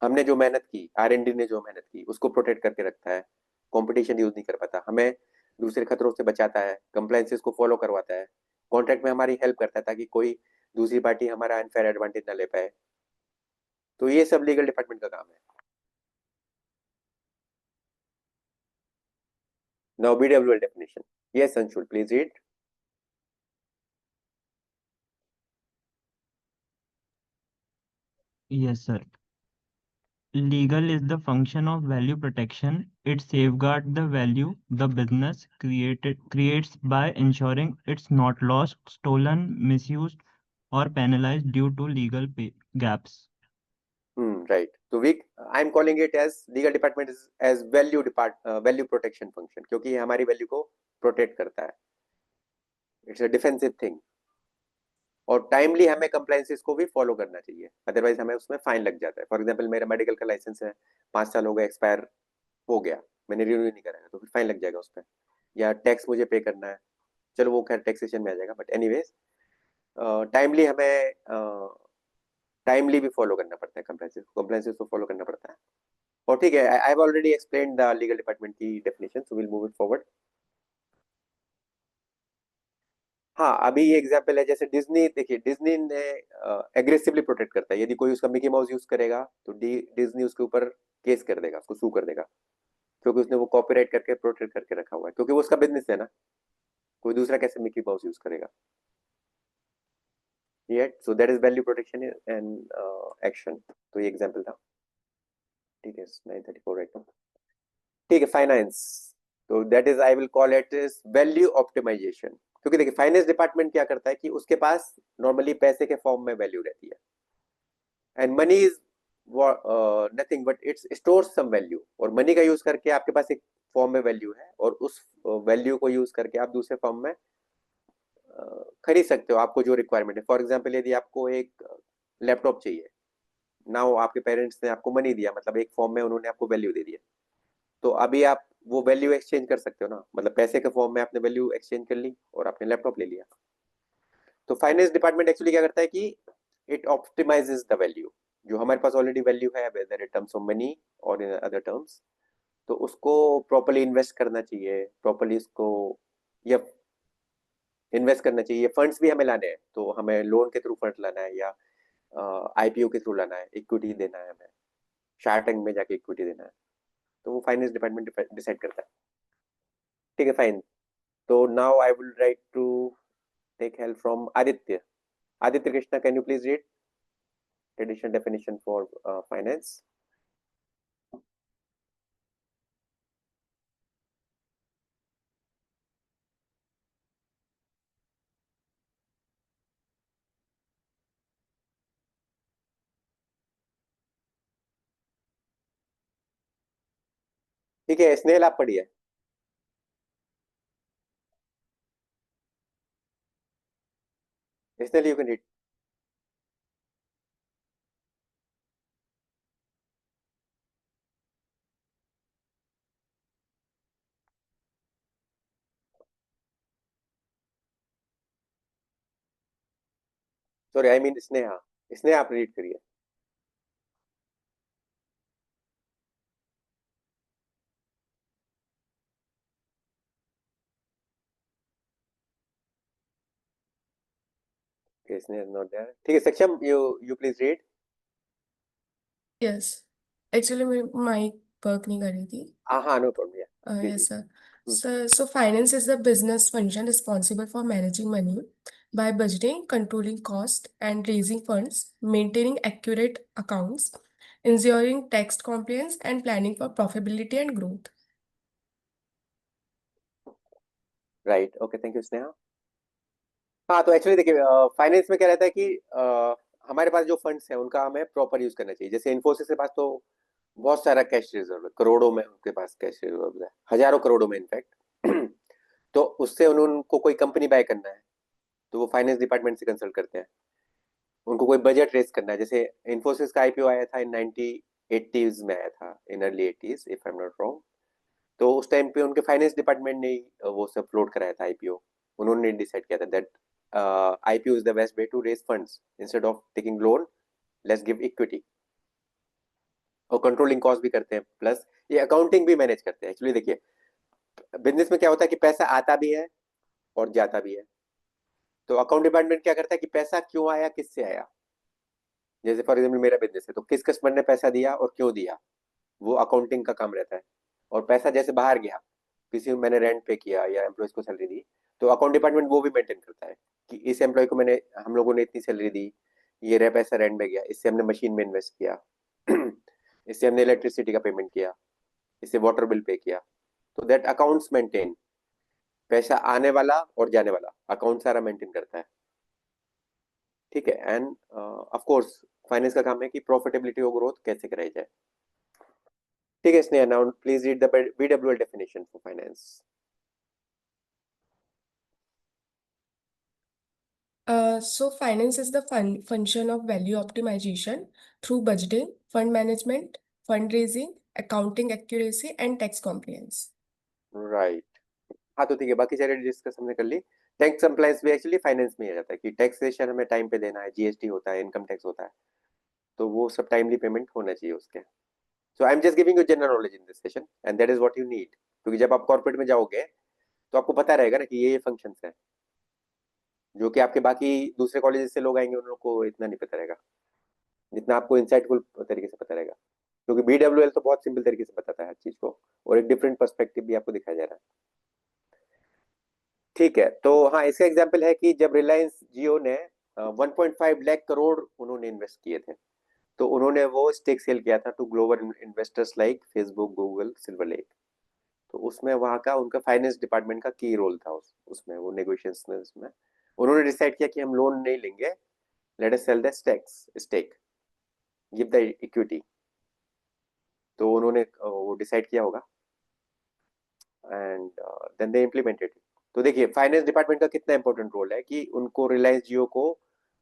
हमने जो मेहनत की, R&D ने जो मेहनत की, उसको प्रोटेक्ट करके रखता है। कंपटीशन यूज नहीं कर पाता, हमें दूसरे खतरों से बचाता है, कंप्लायंसेस को फॉलो करवाता है, कॉन्ट्रैक्ट में हमारी हेल्प करता है ताकि कोई दूसरी पार्टी हमारा अनफेयर एडवांटेज ना ले पाए। तो ये सब लीगल डिपार्टमेंट का काम है। Now BWL definition. Yes Anshul, please read. Yes, sir. Legal is the function of value protection. It safeguards the value the business creates by ensuring it's not lost, stolen, misused, or penalized due to legal gaps. Right. So I'm calling it as legal department is as value protection function, क्योंकि ये हमारी value को protect करता है। It's a defensive thing. और timely हमें compliances को भी फॉलो करना चाहिए, अदरवाइज हमें उसमें फाइन लग जाता है। फॉर एग्जांपल मेरा मेडिकल का लाइसेंस है, 5 साल हो गए, एक्सपायर हो गया, मैंने रिन्यू नहीं कराया, तो फिर फाइन लग जाएगा उस पर। या टैक्स मुझे पे करना है, चलो वो खैर टैक्सेशन में आ जाएगा, बट एनीवेज टाइमली हमें टाइमली भी फॉलो करना पड़ता है, कंप्लायंसेस को फॉलो करना पड़ता है। और ठीक है, I have already explained the legal department की definition, so will move it forward. हाँ, अभी ये एग्जांपल है, जैसे डिज्नी, देखिए डिज्नी ने एग्रेसिवली प्रोटेक्ट करता है। यदि कोई उसका मिकी माउस यूज करेगा तो डिज्नी उसके ऊपर केस कर देगा, उसको सू कर देगा, क्योंकि उसने वो कॉपीराइट करके प्रोटेक्ट करके रखा हुआ है, क्योंकि वो उसका बिजनेस है ना, कोई दूसरा कैसे मिकी माउस यूज करेगा। So that is value protection and action. तो ये एग्जांपल था। ठीक है, 9:34 राइट नाउ। ठीक है, फाइनेंस। तो that is, I will call it is value optimisation. क्योंकि देखिए फाइनेंस डिपार्टमेंट क्या करता है कि उसके पास नॉर्मली पैसे के फॉर्म में वैल्यू रहती है, and money is nothing but its stores some value. और मनी का यूज करके आपके पास एक फॉर्म में वैल्यू है, और उस वैल्यू को यूज करके आप दूसरे फॉर्म में खरीद सकते हो आपको जो रिक्वायरमेंट है। फॉर एग्जाम्पल यदि आपको एक लैपटॉप चाहिए, नाउ आपके पेरेंट्स ने आपको मनी दिया, मतलब एक फॉर्म में उन्होंने आपको वैल्यू दे दिया, तो अभी आप वो वैल्यू एक्सचेंज कर सकते हो ना, मतलब पैसे के फॉर्म में आपने वैल्यू एक्सचेंज कर ली और आपने लैपटॉप ले लिया। तो फाइनेंस डिपार्टमेंट एक्चुअली क्या करता है कि इट ऑप्टिमाइजेस द वैल्यू, जो हमारे पास ऑलरेडी वैल्यू है, whether in terms of money और इन अदर टर्म्स, तो उसको प्रॉपर्ली इन्वेस्ट करना चाहिए, प्रॉपर्ली इसको या इन्वेस्ट करना चाहिए। फंड्स भी हमें लाने हैं, तो हमें लोन के थ्रू फंड लाना है, या IPO के थ्रू लाना है, इक्विटी देना है, हमें शार्क टैंक में जाके इक्विटी देना है, तो वो फाइनेंस डिपार्टमेंट डिसाइड करता है। ठीक है, फाइन। तो now I will write to take help from Aditya. Aditya Krishna, can you please read traditional definition for finance? ठीक है, स्नेहल आप पढ़िए। Snehal you can read. Sorry, I mean Sneha. Sneha आप रीड करिए। Okay, Sneha is not there. ठीक है, सक्षम you please read. Yes. Actually, my mic work नहीं कर रही थी. हाँ नो प्रॉब्लम या जी Yes, ji sir. So finance is the business function responsible for managing money by budgeting, controlling cost, and raising funds, maintaining accurate accounts, ensuring tax compliance, and planning for profitability and growth. Right okay thank you Sneha. हाँ तो actually देखिए finance में क्या रहता है कि हमारे पास जो फंड्स हैं उनका हमें प्रॉपर यूज करना चाहिए. जैसे इन्फोसिस के पास तो बहुत सारा कैश रिजर्व है, करोड़ों में उनके पास कैश रिजर्व है, हजारों करोड़ों में इनफैक्ट. तो उससे उनको कोई कंपनी बाय करना है तो वो फाइनेंस डिपार्टमेंट से कंसल्ट करते हैं. उनको कोई बजट रेस करना है, जैसे इन्फोसिस का आईपीओ आया था इन 1980s में आया था, in early 80s if I am not wrong. तो उस टाइम पे उनके फाइनेंस डिपार्टमेंट ने ही वो सब फ्लोट कराया था आईपीओ. उन्होंने डिसाइड किया था that IPO is the best way to raise funds instead of taking loan, let's give equity. और कंट्रोलिंग कॉस्ट भी करते हैं, प्लस ये अकाउंटिंग भी मैनेज करते हैं. एक्चुअली देखिए बिजनेस में क्या होता है कि पैसा आता भी है और जाता भी है. तो अकाउंट डिपार्टमेंट क्या करता है कि पैसा क्यों आया, किससे आया. जैसे फॉर एग्जाम्पल मेरा बिजनेस है तो किस कस्टमर ने पैसा दिया और क्यों दिया, वो अकाउंटिंग का काम रहता है. और पैसा जैसे बाहर गया, किसी को मैंने रेंट पे किया या एम्प्लॉयज को सैलरी दी, तो अकाउंट डिपार्टमेंट वो भी मेंटेन करता है कि इस एम्प्लॉय को मैंने, हम लोगों ने इतनी सैलरी दी, ये रह पैसा रेंट में गया, इससे हमने मशीन में इन्वेस्ट किया, इससे हमने इलेक्ट्रिसिटी का पेमेंट किया, इससे वाटर बिल पे किया. तो दैट अकाउंट्स मेंटेन, पैसा आने वाला और जाने वाला अकाउंट सारा मेंटेन करता है. ठीक है. एंड ऑफ कोर्स फाइनेंस का काम है कि प्रॉफिटेबिलिटी और ग्रोथ कैसे कराई जाए. ठीक है Sneha, now please read the BWL definition for finance. So finance is the function of value optimization through budgeting, fund management, fundraising, accounting accuracy, and tax compliance. Right. हाँ तो ठीक है, बाकी सारे डिस्कस हमने कर ली. टैक्स कंप्लायंस भी एक्चुअली फाइनेंस में ही आ जाता है कि टैक्सेशन हमें टाइम पे देना है, जीएसटी होता है, इनकम टैक्स होता है, तो वो सब टाइमली पेमेंट होना चाहिए उसके. So I am just giving you general knowledge in this session and that is what you need. क्योंकि जब आप कॉर्पोरेट में जाओगे तो आपको पता रहेगा ना कि ये फंक्शंस हैं, जो कि आपके बाकी दूसरे कॉलेज से लोग आएंगे उन लोग को इतना नहीं पता रहेगा जितना आपको इंसाइटफुल तरीके से पता रहेगा. क्योंकि बीडब्ल्यूएल तो बहुत सिंपल तरीके से बताता है हर चीज को, और एक डिफरेंट पर्सपेक्टिव भी आपको दिखाया जा रहा है. ठीक है. तो हाँ इसका एग्जांपल है कि जब रिलायंस जियो ने 1.5 लाख करोड़ उन्होंने इन्वेस्ट किए थे, तो उन्होंने वो स्टेक सेल किया था to global investors like Facebook, Google, Silver Lake. तो उसमें वहाँ का उनका फाइनेंस डिपार्टमेंट का की रोल था उसमें वो नेगोशिएशंस में. उन्होंने डिसाइड किया कि हम लोन नहीं लेंगे, let us sell the stake, give the equity. तो उन्होंने वो डिसाइड किया होगा एंड देन दे इम्प्लीमेंटेड. तो देखिए फाइनेंस डिपार्टमेंट का कितना इंपॉर्टेंट रोल है कि उनको रिलायंस जियो को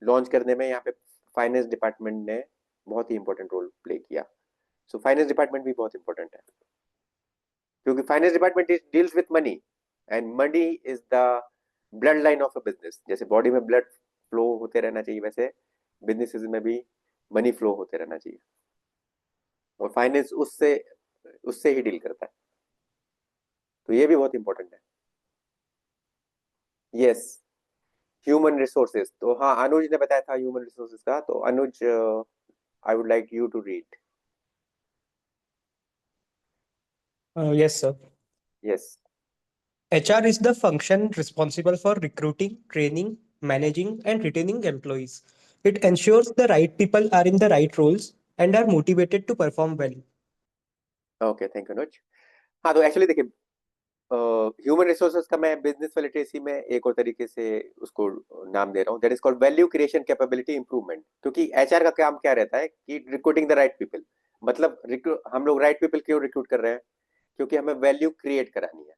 लॉन्च करने में यहाँ पे फाइनेंस डिपार्टमेंट ने बहुत ही इंपॉर्टेंट रोल प्ले किया. सो फाइनेंस डिपार्टमेंट भी बहुत इंपॉर्टेंट है, क्योंकि finance department deals with money and money is the blood line of a business. जैसे बॉडी में ब्लड फ्लो होते रहना चाहिए, वैसे बिजनेसेस में भी मनी फ्लो होते रहना चाहिए, और फाइनेंस उससे उससे ही डील करता है. तो ये भी बहुत इंपॉर्टेंट है. Yes, human resources. तो हाँ अनुज ने बताया था ह्यूमन रिसोर्सेज का, तो Anuj I would like you to read. Yes, sir. Yes. HR is the function responsible for recruiting, training, managing, and retaining employees. It ensures the right people are in the right roles and are motivated to perform well. Okay thank you Anuj. हाँ तो actually देखिए human resources का मैं business literacy में एक और तरीके से उसको नाम दे रहा हूँ, that is called value creation capability improvement. क्योंकि एचआर का काम क्या रहता है कि रिक्रूटिंग द राइट पीपल. मतलब हम लोग राइट पीपल क्यों रिक्रूट कर रहे हैं, क्योंकि हमें वैल्यू क्रिएट करानी है.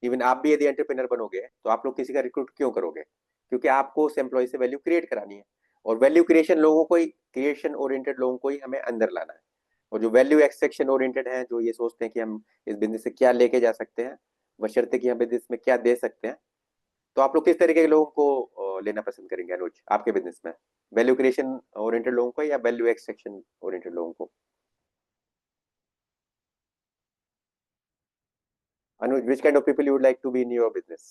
इवन आप भी यदि एंटरप्रेन्योर बनोगे तो आप लोग किसी का रिक्रूट क्यों करोगे, क्योंकि आपको उस एम्प्लॉय से वैल्यू क्रिएट करानी है. और वैल्यू क्रिएशन लोगों को ही, क्रिएशन ओरिएंटेड लोगों को ही हमें अंदर लाना है. और जो वैल्यू एक्सट्रैक्शन ओरिएंटेड है, जो ये सोचते हैं कि हम इस बिजनेस से क्या लेके जा सकते हैं, बशर्ते कि हम बिजनेस में क्या दे सकते हैं. तो आप लोग किस तरीके के लोगों को लेना पसंद करेंगे अनुज आपके बिजनेस में, वैल्यू क्रिएशन ओरिएंटेड लोगों को या वैल्यू एक्सट्रैक्शन ओरिएंटेड लोगों को? Anuj, which kind of people you would like to be in your business?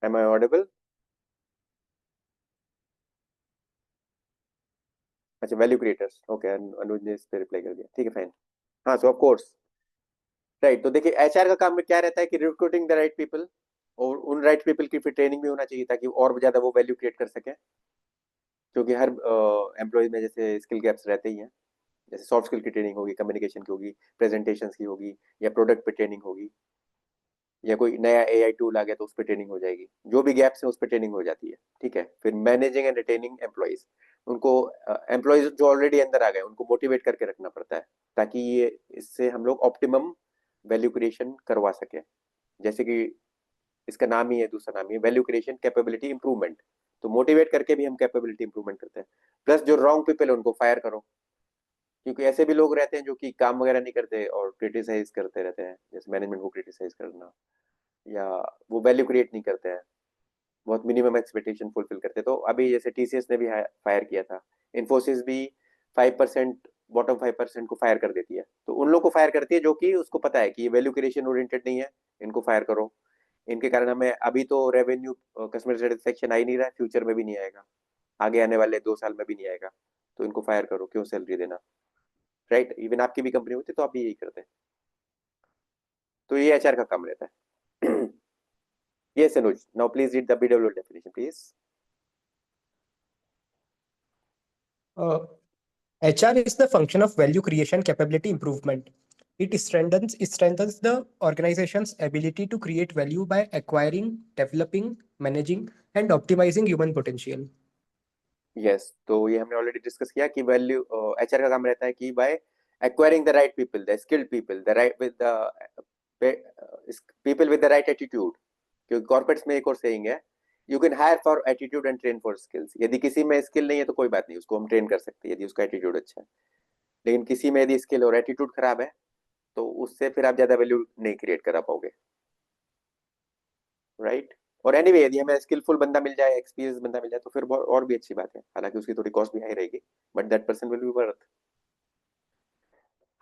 Am I audible? अच्छा, वैल्यू क्रिएटर्स, ओके, अनुज ने इस पे रिप्लाई कर दिया, ठीक है, फाइन। हाँ, सो ऑफ कोर्स, राइट। तो देखिए एचआर का काम में क्या रहता है कि रिक्रूटिंग द राइट पीपल, और उन राइट पीपल की फिर ट्रेनिंग भी होना चाहिए ताकि और ज्यादा वो वैल्यू क्रिएट कर सके, क्योंकि हर एम्प्लॉय में जैसे स्किल गैप्स रहते ही हैं। जैसे सॉफ्ट स्किल की ट्रेनिंग होगी, कम्युनिकेशन की होगी, प्रेजेंटेशन की होगी, या प्रोडक्ट पे ट्रेनिंग होगी, या कोई नया एआई टूल आ गया तो उस पर ट्रेनिंग हो जाएगी, जो भी गैप्स है उस पर ट्रेनिंग हो जाती है, ठीक है। फिर मैनेजिंग एंड रिटेनिंग एम्प्लॉयज, उनको एम्प्लॉयज जो ऑलरेडी अंदर आ गए उनको मोटिवेट करके रखना पड़ता है ताकि ये इससे हम लोग ऑप्टिमम वैल्यू क्रिएशन करवा सके। जैसे कि इसका नाम ही है, दूसरा नाम ही है वैल्यू क्रिएशन कैपेबिलिटी इंप्रूवमेंट। तो मोटिवेट करके भी हम कैपेबिलिटी इंप्रूवमेंट करते हैं। प्लस जो रॉन्ग पीपल है उनको फायर करो, क्योंकि ऐसे भी लोग रहते हैं जो कि काम वगैरह नहीं करते और क्रिटिसाइज करते रहते हैं, जैसे मैनेजमेंट को क्रिटिसाइज करना, या वो वैल्यू क्रिएट नहीं करते हैं, बहुत मिनिमम एक्सपेक्टेशन फुलफिल करते हैं। तो अभी जैसे टीसीएस ने भी फायर किया था, इन्फोसिस भी 5%, बॉटम 5% को फायर कर देती है। तो उन लोग को फायर करती है जो कि उसको पता है कि ये वैल्यू क्रिएशन ओरिएंटेड नहीं है, इनको फायर करो। इनके कारण हमें अभी तो रेवेन्यू, कस्टमर सेटिस्फेक्शन आ ही नहीं रहा है, फ्यूचर में भी नहीं आएगा, आगे आने वाले 2 साल में भी नहीं आएगा। तो इनको फायर करो, क्यों सैलरी देना, राइट। इवन आपकी भी कंपनी होती तो आप भी यही करते। तो ये एचआर का काम रहता है। Yes, Anuj. Now please read the BW definition, please. HR is the function of value creation capability improvement. It strengthens the organization's ability to create value by acquiring, developing, managing, and optimizing human potential. Yes, तो ये हमने already discuss किया कि value HR का काम रहता है कि by acquiring the right people, the skilled people, the right with the people with the right attitude. क्योंकि कॉर्पोरेट्स में एक और सेइंग है, you can hire for attitude and train for skills. यदि किसी में स्किल नहीं है तो कोई बात नहीं, उसको हम ट्रेन कर सकते हैं यदि उसका एटीट्यूड अच्छा है। लेकिन किसी में यदि स्किल और एटीट्यूड खराब है तो उससे फिर आप ज्यादा वैल्यू नहीं क्रिएट करा पाओगे, राइट। और एनीवे यदि हमें स्किलफुल बंदा मिल जाए, एक्सपीरियंस बंदा मिल जाए तो फिर और भी अच्छी बात है, हालांकि उसकी थोड़ी कॉस्ट भी हाई रहेगी, but that person will be worth.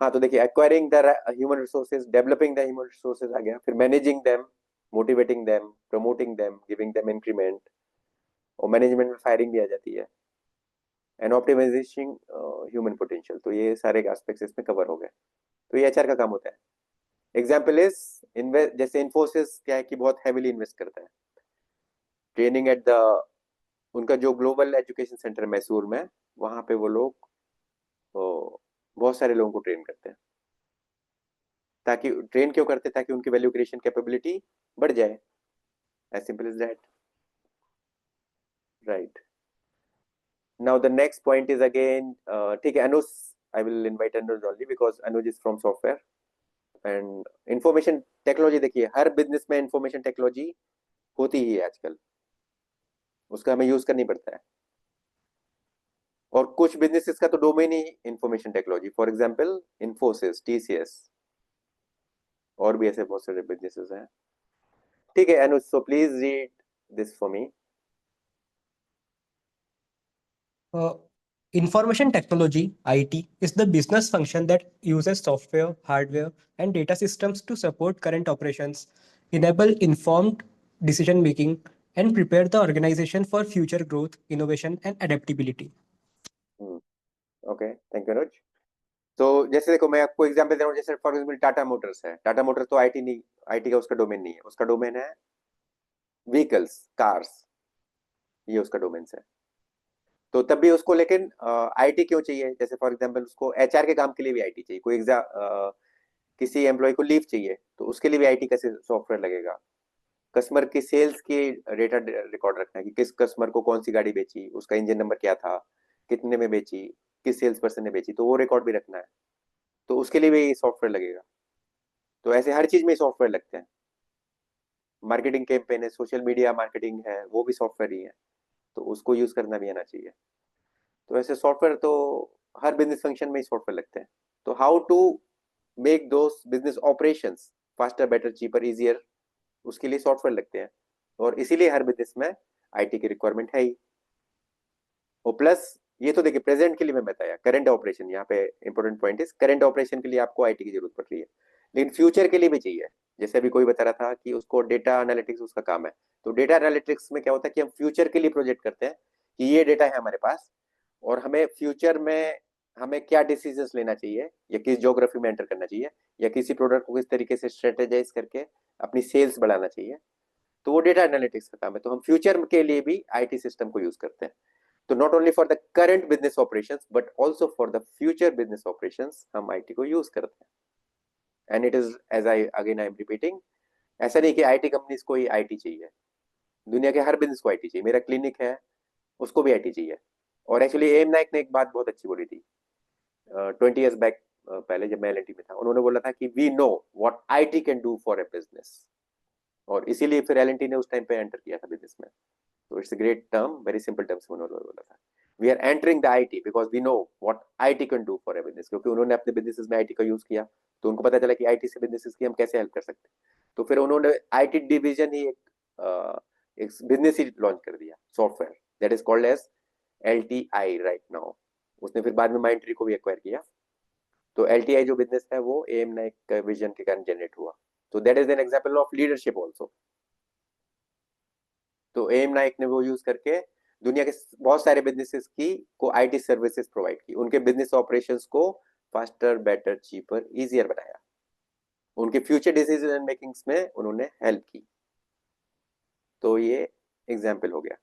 हाँ, तो देखिए acquiring the human resources, developing the human resources आ गया, फिर managing them, motivating them, promoting them, giving them increment, और मैनेजमेंट में फायरिंग भी आ जाती है, एंड ऑप्टिमाइजेशन ह्यूमन पोटेंशियल। तो ये सारे एस्पेक्ट्स इसमें कवर हो गए। तो ये एचआर का काम होता है। एग्जाम्पल इज इन्वेस्ट, जैसे इन्फोसिस क्या है कि बहुत हैविली इन्वेस्ट करता है ट्रेनिंग एट द, उनका जो ग्लोबल एजुकेशन सेंटर मैसूर में, वहां पे वो लोग बहुत सारे लोगों को ट्रेन करते हैं। ताकि ट्रेन क्यों करते हैं? ताकि उनकी वैल्यू क्रिएशन कैपेबिलिटी बढ़ जाए, as simple as that, right. Now the next point is again, ठीक है, Anuj, I will invite Anuj only because Anuj is from software and information technology. देखिए हर बिजनेस में इंफॉर्मेशन टेक्नोलॉजी होती ही है आजकल, उसका हमें यूज करनी पड़ता है। और कुछ बिजनेसेस का तो डोमेन ही information technology, for example Infosys, TCS, और भी ऐसे बहुत सारे बिजनेसेस हैं। ठीक है Anuj, so please read this for me. Information technology (IT) is the business function that uses software, hardware, and data systems to support current operations, enable informed decision making, and prepare the organization for future growth, innovation, and adaptability. Okay, thank you Anuj. तो जैसे देखो मैं आपको example दे रहा हूँ, जैसे for example Tata Motors है। Tata Motors तो आईटी नहीं, आईटी का उसका डोमेन नहीं है, उसका डोमेन है व्हीकल्स, कार्स, ये उसका डोमेन है। तो तब भी उसको लेकिन आईटी क्यों चाहिए? जैसे फॉर एग्जांपल उसको एचआर के काम के लिए भी आईटी चाहिए, कोई किसी एम्प्लॉय को लीव चाहिए तो उसके लिए भी आईटी का सॉफ्टवेयर लगेगा। कस्टमर की सेल्स की डेटा रिकॉर्ड रखना है कि किस कस्टमर को कौन सी गाड़ी बेची, उसका इंजन नंबर क्या था, कितने में बेची, किस सेल्स पर्सन ने बेची, तो वो रिकॉर्ड भी रखना है, तो उसके लिए भी सॉफ्टवेयर लगेगा। तो ऐसे हर चीज में सॉफ्टवेयर लगते हैं। मार्केटिंग कैंपेन है, सोशल मीडिया मार्केटिंग है, वो भी सॉफ्टवेयर ही है, तो उसको यूज करना भी आना चाहिए। तो ऐसे सॉफ्टवेयर तो हर बिजनेस फंक्शन में ही सॉफ्टवेयर लगते हैं। तो how to make those business operations faster, better, cheaper, easier, उसके लिए सॉफ्टवेयर लगते हैं। और इसीलिए हर बिजनेस में आईटी की रिक्वायरमेंट है ही। और प्लस ये तो देखिए प्रेजेंट के लिए मैं बताया, करंट ऑपरेशन, यहाँ पे important point is current operation के लिए आपको आईटी की जरूरत पड़ रही है, लेकिन फ्यूचर के लिए भी चाहिए। जैसे अभी कोई बता रहा था कि उसको डेटा एनालिटिक्स उसका काम है, तो डेटा एनालिटिक्स में क्या होता है कि हम फ्यूचर के लिए प्रोजेक्ट करते हैं कि ये डेटा है हमारे पास, और हमें फ्यूचर में हमें क्या डिसीजंस लेना चाहिए, या किस ज्योग्राफी में एंटर करना चाहिए, या किसी प्रोडक्ट को किस तरीके से स्ट्रेटेजाइज करके अपनी सेल्स बढ़ाना चाहिए, तो वो डेटा एनालिटिक्स का काम है। तो हम फ्यूचर के लिए भी आईटी सिस्टम को यूज करते हैं। तो not only for the current business operations but also for the future business operations हम आईटी को यूज करते हैं। And it is as I am repeating, ऐसा नहीं कि आईटी कंपनीज को ही आईटी चाहिए, दुनिया के हर बिजनेस को आईटी चाहिए। मेरा क्लिनिक है, उसको भी आईटी चाहिए। और एक्चुअली एम नाइक ने एक बात बहुत अच्छी बोली थी 20 years बैक, पहले जब मैं एलएनटी में था, उन्होंने बोला था कि we know what IT can do for a business. और इसीलिए फिर एलएनटी ने उस टाइम पे एंटर किया था बिजनेस में। तो it's a great term, very simple terms में उन्होंने बोला था, we are entering the IT because we know what IT can do for a business. क्योंकि उन्होंने अपने बिजनेसेस में आईटी का यूज किया, तो उनको पता चला कि आईटी से बिजनेसेस की हम कैसे हेल्प कर सकते हैं। तो फिर उन्होंने आईटी डिवीजन ही एक बिजनेस ही लॉन्च कर दिया, software, that is called as LTI right now. उसने फिर बाद में माइंडट्री को भी एक्वायर किया। तो एलटीआई जो बिजनेस है वो एम नाइक विजन के कारण जनरेट हुआ। तो that is an example of leadership also. तो एम नाइक ने वो यूज करके दुनिया के बहुत सारे बिजनेसेस की को आईटी सर्विसेज प्रोवाइड की, उनके बिजनेस ऑपरेशंस को फास्टर, बेटर, चीपर, इजियर बनाया, उनके फ्यूचर डिसीजन मेकिंग्स में उन्होंने हेल्प की। तो ये एग्जाम्पल हो गया।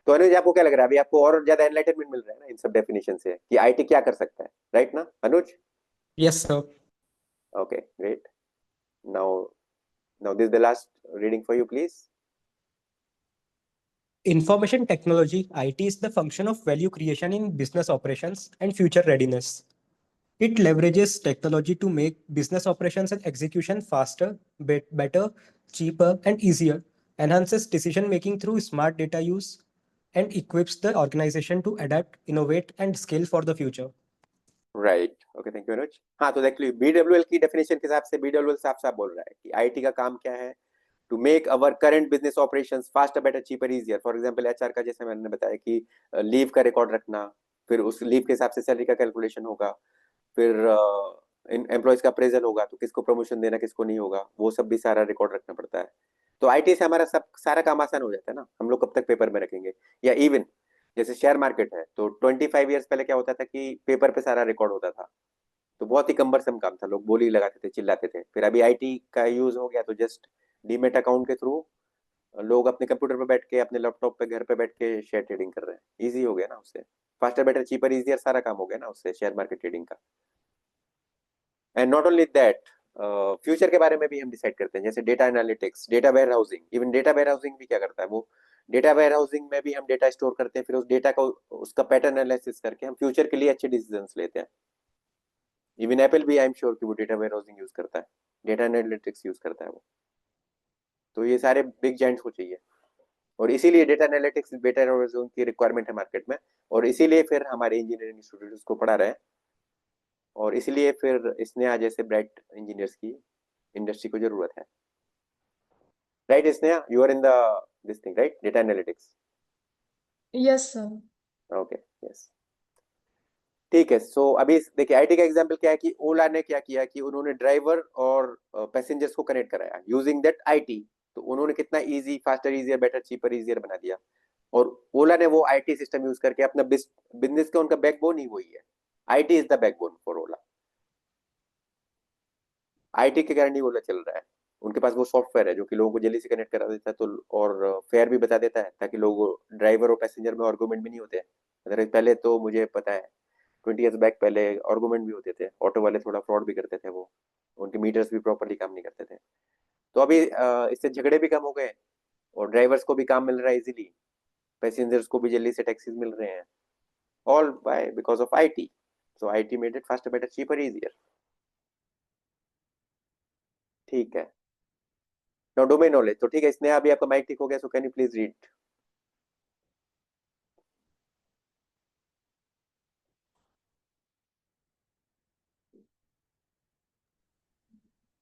तो अनुज, आपको क्या लग रहा है, अभी आपको और ज्यादा एनलाइटनमेंट मिल रहा है ना इन सब डेफिनेशन से कि आईटी क्या कर सकता है, राइट ना अनुज? Yes, sir. Okay great. Now now this the last reading for you please. Information technology, IT, is the function of value creation in business operations and future readiness. It leverages technology to make business operations and execution faster, better, cheaper, and easier, enhances decision making through smart data use, and equips the organization to adapt, innovate, and scale for the future. Right, okay, thank you Anuj. हाँ, तो actually बीडब्ल्यूएल की definition के हिसाब से बीडब्ल्यूएल साफ साफ बोल रहा है कि आईटी का काम क्या है, to make our current business operations faster, better, cheaper, easier. For example HR का, जैसे मैंने बताया कि लीव का रिकॉर्ड रखना, फिर उस लीव के हिसाब से सैलरी का कैलकुलेशन होगा, फिर एम्प्लॉयज का अप्रेजल होगा, तो किसको प्रमोशन देना किसको नहीं होगा, वो सब भी सारा रिकॉर्ड रखना पड़ता है। तो आईटी से हमारा सब सारा काम आसान हो जाता है ना, हम लोग कब तक पेपर में रखेंगे। या इवन जैसे शेयर मार्केट है, तो 25 years पहले क्या होता था कि पेपर पे सारा रिकॉर्ड होता था, तो बहुत ही कम्बरसम काम था, लोग बोली लगाते थे, चिल्लाते थे। फिर अभी आईटी का यूज हो गया, तो जस्ट डीमेट अकाउंट के थ्रू लोग अपने कंप्यूटर पे बैठ के, अपने लैपटॉप पे घर पे बैठ के शेयर ट्रेडिंग कर रहे हैं। इजी हो गया ना उससे, फास्टर, बेटर, चीपर, इजियर, सारा काम हो गया ना उससे, शेयर मार्केट ट्रेडिंग का। And not only that, future के बारे में भी हम डिसाइड करते हैं, जैसे data analytics, data warehousing. Even data warehousing भी क्या करता है, वो डेटा वेयर हाउसिंग में भी हम डेटा स्टोर करते हैं, फिर उस डेटा को, उसका पैटर्न एनालिसिस करके हम फ्यूचर के लिए अच्छे डिसीजंस लेते हैं। इवन एप्पल भी, आई एम श्योर कि वो डेटा वेयर हाउसिंग यूज करता है, डेटा एनालिटिक्स यूज करता है वो। तो ये सारे बिग जाइंट्स को चाहिए, और इसीलिए data analytics, data warehousing की रिक्वायरमेंट है मार्केट में, और इसीलिए फिर हमारे इंजीनियरिंग स्टूडेंट्स को पढ़ा रहे हैं, और इसीलिए फिर स्नेहा जैसे ब्राइट इंजीनियर्स की इंडस्ट्री को जरूरत है। Right Sneha, you are in the this thing, right, data analytics? Yes, sir. Okay, yes, ठीक है। सो अभी देखिए आईटी का एग्जांपल क्या है कि ओला ने क्या किया कि उन्होंने ड्राइवर और पैसेंजर्स को कनेक्ट कराया यूजिंग दैट आईटी। तो उन्होंने कितना easy, faster, easier, better, cheaper, easier बना दिया। और ओला ने वो आईटी सिस्टम यूज करके अपना बिजनेस का, उनका बैकबोन ही वही है। IT is the backbone for Ola, IT के कारण ही ओला चल रहा है। उनके पास वो सॉफ्टवेयर है जो कि लोगों को जल्दी से कनेक्ट करा देता है, तो और फेयर भी बता देता है, ताकि लोग, ड्राइवर और पैसेंजर में आर्गुमेंट भी नहीं होते। अगर पहले तो मुझे पता है 20 years बैक पहले आर्गुमेंट भी होते थे, ऑटो वाले थोड़ा फ्रॉड भी करते थे, वो उनके मीटर्स भी प्रॉपरली काम नहीं करते थे। तो अभी इससे झगड़े भी कम हो गए, और ड्राइवर्स को भी काम मिल रहा है इजीली, पैसेंजर्स को भी जल्दी से टैक्सीज मिल रहे हैं, all by because of IT. So IT made it faster, better, cheaper, easier. ठीक है, नाउ डोमेन नॉलेज। तो ठीक है, इसने अभी आपका माइक ठीक हो गया, so can you please read?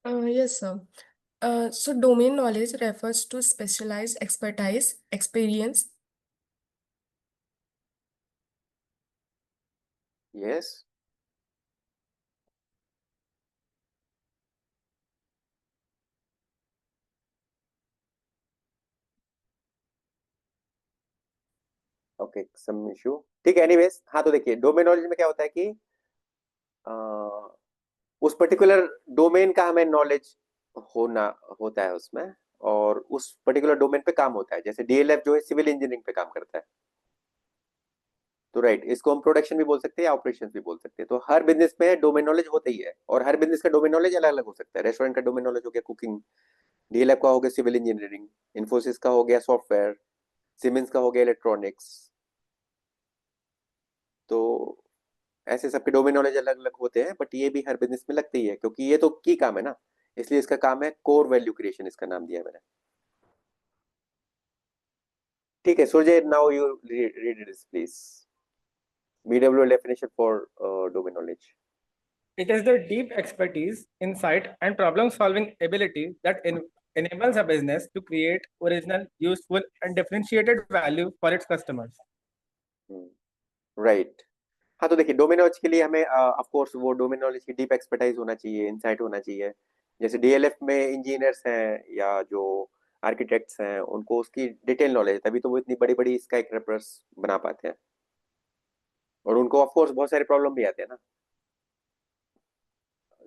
Yes, sir. So domain knowledge refers to specialized expertise, experience. Yes, okay some issue, ठीक है। एनीवेज, हाँ तो देखिए डोमेन नॉलेज में क्या होता है कि उस पर्टिकुलर डोमेन का हमें नॉलेज होना होता है उसमें, और उस पर्टिकुलर डोमेन पे काम होता है। जैसे डीएलएफ जो है सिविल इंजीनियरिंग पे काम करता है, तो राइट, इसको हम प्रोडक्शन भी बोल सकते हैं या ऑपरेशंस भी बोल सकते हैं। तो हर बिजनेस में डोमेन नॉलेज होता ही है, और हर बिजनेस का डोमेन नॉलेज अलग अलग हो सकता है। रेस्टोरेंट का डोमेन नॉलेज हो गया कुकिंग, डीएलएफ का हो गया सिविल इंजीनियरिंग, इन्फोसिस का हो गया सॉफ्टवेयर, सीमेंस का हो गया इलेक्ट्रॉनिक्स। तो ऐसे सबके डोमेन नॉलेज अलग अलग होते हैं, बट ये भी हर बिजनेस में लगते ही है, क्योंकि ये तो की काम है ना, इसलिए इसका काम है कोर वैल्यू क्रिएशन, इसका नाम दिया है मैंने। ठीक है Sujay, now you read this please, BW definition for domain knowledge. It is the deep expertise, insight, and problem-solving ability that enables a business to create original, useful, and differentiated value for its customers. Right. हाँ तो देखिए domain knowledge के लिए हमें of course वो domain knowledge की deep expertise होना चाहिए, इनसाइट होना चाहिए। जैसे डीएलएफ में इंजीनियर्स हैं या जो आर्किटेक्ट्स हैं, उनको उसकी डिटेल नॉलेज है, तभी तो वो इतनी बड़ी बड़ी स्काईस्क्रैपर्स बना पाते हैं। और उनको ऑफ कोर्स बहुत सारे प्रॉब्लम भी आते हैं ना,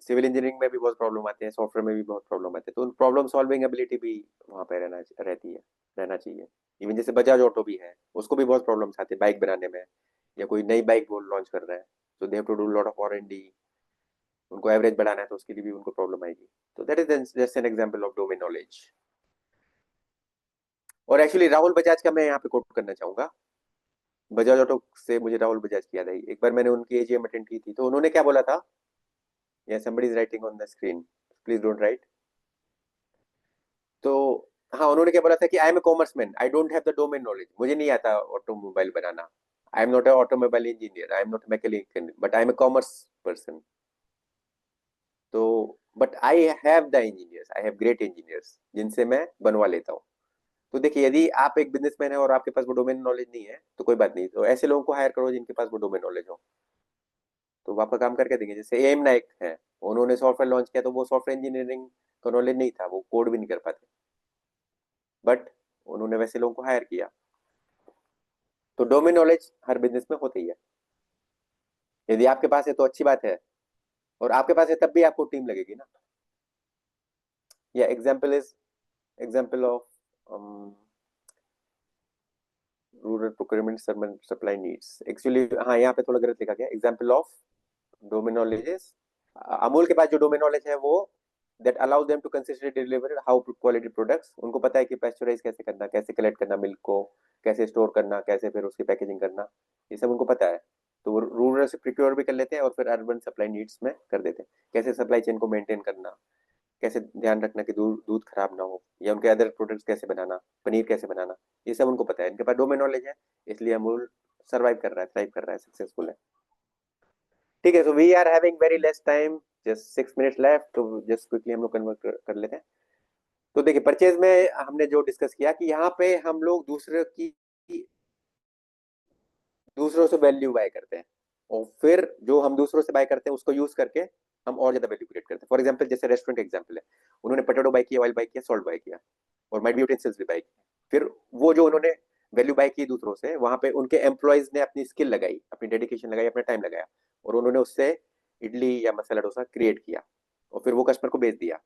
सिविल इंजीनियरिंग में भी बहुत प्रॉब्लम आते हैं, सॉफ्टवेयर में भी बहुत प्रॉब्लम आते हैं, तो उन प्रॉब्लम सॉल्विंग एबिलिटी भी वहाँ पे रहना चाहिए। इवन जैसे बजाज ऑटो भी है, उसको भी बहुत प्रॉब्लम्स आते हैं बाइक बनाने में, या कोई नई बाइक वो लॉन्च कर रहा है, तो they have to do lot of R&D, उनको एवरेज बढ़ाना है तो उसके लिए भी उनको प्रॉब्लम आएगी। तो that is just an example of domain knowledge. और एक्चुअली राहुल बजाज का मैं यहाँ पे कोट करना चाहूंगा। बजाज ऑटो से मुझे राहुल बजाज की याद आई। एक बार मैंने उनकी एजीएम अटेंड की थी, तो उन्होंने क्या बोला था, या somebody is writing on the screen, please don't write। तो हाँ, उन्होंने क्या बोला था कि I am a commerce man, I don't have the domain knowledge, मुझे नहीं आता ऑटोमोबाइल बनाना, I am not a automobile engineer, I am not mechanical, but I am a commerce person. तो but I have the engineers, I have great engineers जिनसे मैं बनवा लेता हूँ। तो देखिए यदि आप एक बिजनेसमैन है और आपके पास वो डोमेन नॉलेज नहीं है तो कोई बात नहीं, तो ऐसे लोगों को हायर करो जिनके पास वो डोमेन नॉलेज हो, तो वो आपका काम करके देंगे। जैसे एम नाइक है, उन्होंने सॉफ्टवेयर लॉन्च किया, तो वो सॉफ्टवेयर इंजीनियरिंग का नॉलेज नहीं था, वो कोड भी नहीं कर पाते, बट उन्होंने वैसे लोगों को हायर किया। तो डोमेन नॉलेज हर बिजनेस में होती है, यदि आपके पास है तो अच्छी बात है, और आपके पास है तब भी आपको टीम लगेगी ना। या example of rural procurement supply needs, actually हाँ यहाँ पे थोड़ा गलत लिखा गया। Example of domain knowledge, Amul के पास जो डोमेन नॉलेज है वो that allows them to consistently deliver how quality products, उनको पता है कि पैस्चराइज कैसे करना, कैसे कलेक्ट करना मिल्क को, कैसे स्टोर करना, कैसे फिर उसकी पैकेजिंग करना, ये सब उनको पता है। तो वो रूरल से प्रिक्योर भी कर लेते हैं और फिर अर्बन सप्लाई नीड्स में कर देते हैं। कैसे सप्लाई चेन को मेंटेन करना, कैसे ध्यान रखना कि दूध खराब ना हो, या उनके अदर प्रोडक्ट्स कैसे बनाना, पनीर कैसे बनाना, ये सब उनको पता है। इनके पास डोमेन नॉलेज है, इसलिए अमूल सर्वाइव कर रहा है, थ्राइव कर रहा है, सक्सेसफुल है। ठीक है, so we are having very less time, just 6 minutes left, तो जस्ट क्विकली हम लोग कन्वर्ट कर लेते हैं। तो देखिए परचेज में हमने जो डिस्कस किया कि यहाँ पे हम लोग दूसरों से वैल्यू बाय करते हैं, और फिर जो हम दूसरों से बाय करते हैं उसको यूज करके हम और ज्यादा वैल्यू क्रिएट करते हैं। फॉर एग्जाम्पल जैसे रेस्टोरेंट का एग्जाम्पल है, उन्होंने पोटैटो बाय किया, ऑयल बाय किया, सॉल्ट बाय किया, और माइट बी यूटेंसिल्स भी बाय किया। फिर वो जो उन्होंने वैल्यू बाय की दूसरों से, वहां पे उनके एम्प्लॉयज ने अपनी स्किल लगाई, अपनी डेडिकेशन लगाई, अपना टाइम लगाया, और उन्होंने उससे इडली या मसाला डोसा क्रिएट किया, और फिर वो कस्टमर को बेच दिया।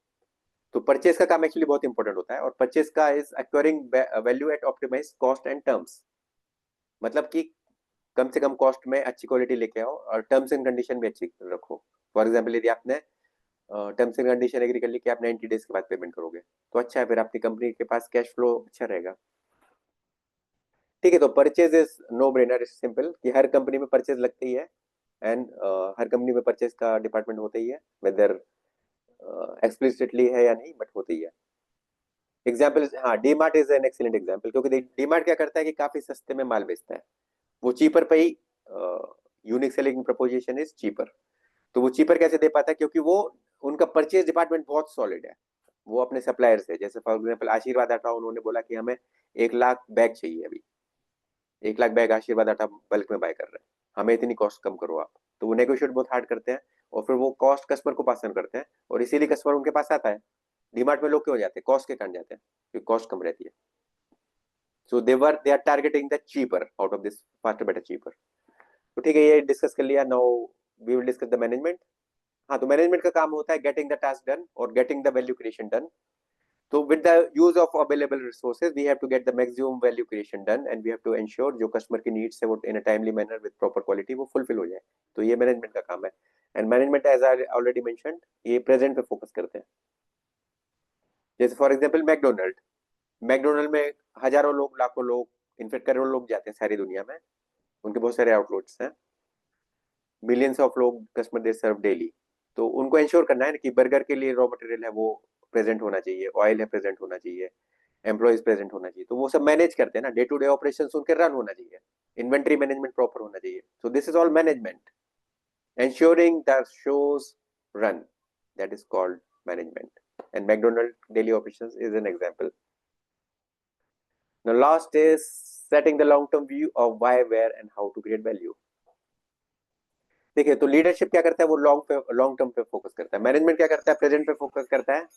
तो परचेज का काम एक्चुअली बहुत इंपॉर्टेंट होता है, और परचेज का is acquiring value at optimise cost and terms, मतलब कि कम से कम कॉस्ट में अच्छी क्वालिटी लेके आओ, और टर्म्स एंड कंडीशन भी अच्छी रखो। फॉर एग्जाम्पल यदि आपने टर्म्स एंड कंडीशन एग्री कर ली कि आप 90 डेज के बाद पेमेंट करोगे, तो अच्छा है, फिर आपकी कंपनी के पास कैश फ्लो अच्छा रहेगा। ठीक है, तो purchase is no brainer, is simple कि हर कंपनी में परचेज लगती है, एंड हर कंपनी में परचेज का डिपार्टमेंट होता ही है, वेदर एक्सप्लिसिटली है या नहीं, बट होती है। एग्जाम्पल, हाँ DMart is an excellent example, क्योंकि डीमार्ट क्या करता है कि काफी सस्ते में माल बेचता है, वो चीपर पे ही, unique selling proposition is cheaper. तो वो चीपर कैसे दे पाता है, क्योंकि वो उनका परचेज डिपार्टमेंट बहुत सॉलिड है, वो अपने सप्लायर से, जैसे फॉर एग्जाम्पल आशीर्वाद आटा, उन्होंने बोला कि हमें 1 लाख बैग चाहिए, अभी 1 लाख बैग आशीर्वाद आटा बल्क में बाय कर रहे हैं, हमें इतनी कॉस्ट कम करो आप। तो वो नेगोशिएट बहुत हार्ड करते हैं, और फिर वो कॉस्ट कस्टमर को पास ऑन करते हैं, और इसीलिए कस्टमर उनके पास आता है। डीमार्ट में लोग क्यों जाते हैं, कॉस्ट के कारण जाते हैं, क्योंकि कॉस्ट कम रहती है। So they are targeting the cheaper out of this faster better cheaper. तो ठीक है, ये डिस्कस कर लिया. Now we will discuss the management. हाँ, तो मैनेजमेंट का काम होता है गेटिंग द टास्क डन और getting the value creation done. So with the use of available resources, we have to get the maximum value creation done, and we have to ensure जो customer की needs है वो in a timely manner with proper quality वो fulfill हो जाए. तो ये management का काम है. And management, as I already mentioned, ये present पे फोकस करते हैं. जैसे फॉर एग्जाम्पल मैकडोनल्ड में हजारों लोग, लाखों लोग, इनफैक्ट करोड़ों लोग जाते हैं सारी दुनिया में. उनके बहुत सारे आउटलेट्स हैं, मिलियंस ऑफ लोग कस्टमर दे सर्व डेली. तो उनको इंश्योर करना है कि बर्गर के लिए रॉ मटेरियल है वो प्रेजेंट होना चाहिए, ऑयल है प्रेजेंट होना चाहिए, एम्प्लॉइज प्रेजेंट होना चाहिए. तो वो सब मैनेज करते हैं ना, डे टू डे ऑपरेशंस उनके रन होना चाहिए, इन्वेंट्री मैनेजमेंट प्रॉपर होना चाहिए. So this is all management, ensuring the shows run, that is called management, and McDonald's daily operations is an example. Now last is setting the long term view of why, where and how to create value. देखिए, तो leadership क्या करता है, वो long term पे focus करता है. Management क्या करता है, प्रेजेंट पे फोकस करता है.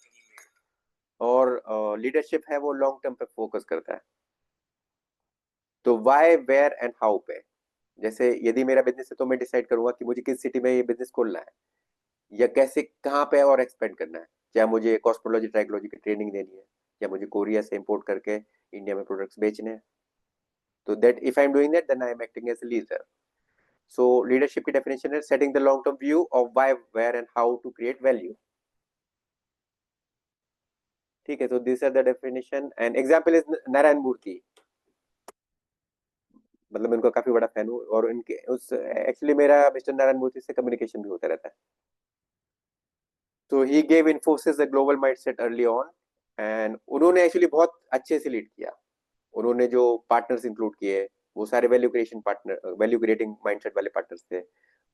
और लीडरशिप है वो लॉन्ग टर्म पे फोकस करता है. तो वाई, वेयर एंड हाउ पे, जैसे यदि मेरा बिजनेस है तो मैं डिसाइड करूंगा कि मुझे किस सिटी में ये बिजनेस खोलना है, या कैसे कहाँ पे और एक्सपेंड करना है. क्या मुझे कॉस्मोलॉजी ट्राइकोलॉजी की ट्रेनिंग देनी है, या मुझे कोरिया से इंपोर्ट करके इंडिया में प्रोडक्ट्स बेचने हैं. तो that if I am doing that then I am acting as a leader. So leadership की डेफिनेशन है setting the long term view of why, where and how to create value. ठीक है, तो this are the definition. And example is Narayan Murthy. मतलब मैं उनका काफी बड़ा फैन हूँ, और इनके उस एक्चुअली मेरा मिस्टर नारायण मूर्ति से कम्युनिकेशन भी होता रहता है. तो he gave Infosys the global mindset early on, and उन्होंने एक्चुअली बहुत अच्छे से लीड किया. उन्होंने जो पार्टनर्स इंक्लूड किए वो सारे value creation partner, value creating mindset वाले पार्टनर्स थे,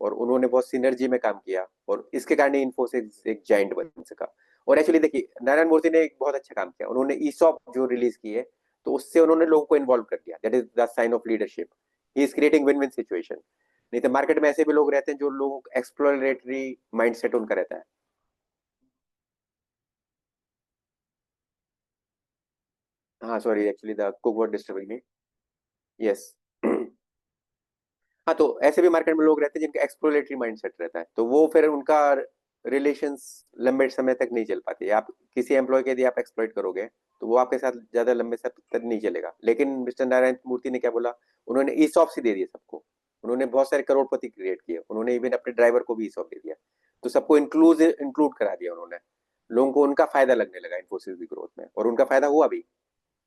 और उन्होंने बहुत सिनर्जी में काम किया, और इसके कारण इन्फोसिस एक जायंट बन सका. और एक्चुअली देखिए, नारायण मूर्ति ने एक बहुत अच्छा काम किया. उन्होंने ईसॉप जो रिलीज किए, तो उससे उन्होंने लोगों को इन्वॉल्व कर दिया. That is the sign of leadership. He is creating win win situation. नहीं तो मार्केट में ऐसे भी लोग रहते हैं जो लोगों को एक्सप्लोरेटरी माइंडसेट उनका रहता है. हाँ sorry, actually the cook was disturbing me. Yes. हाँ, तो ऐसे भी मार्केट में लोग रहते हैं जिनका एक्सप्लोरेटरी माइंडसेट रहता है, तो वो फिर उनका रिलेशंस लंबे समय तक नहीं चल पाते. आप किसी एम्प्लॉय के यदि आप एक्सप्लॉइट करोगे तो वो आपके साथ ज्यादा लंबे समय तक नहीं चलेगा. लेकिन मिस्टर नारायण मूर्ति ने क्या बोला, उन्होंने ईसॉप से दे दिया सबको. उन्होंने बहुत सारे करोड़पति क्रिएट किए. उन्होंने इवन अपने ड्राइवर को भी ईसॉप दे दिया. तो सबको इंक्लूड करा दिया उन्होंने. लोगों को उनका फायदा लगने लगा इन्फोसिस की ग्रोथ में, और उनका फायदा हुआ भी,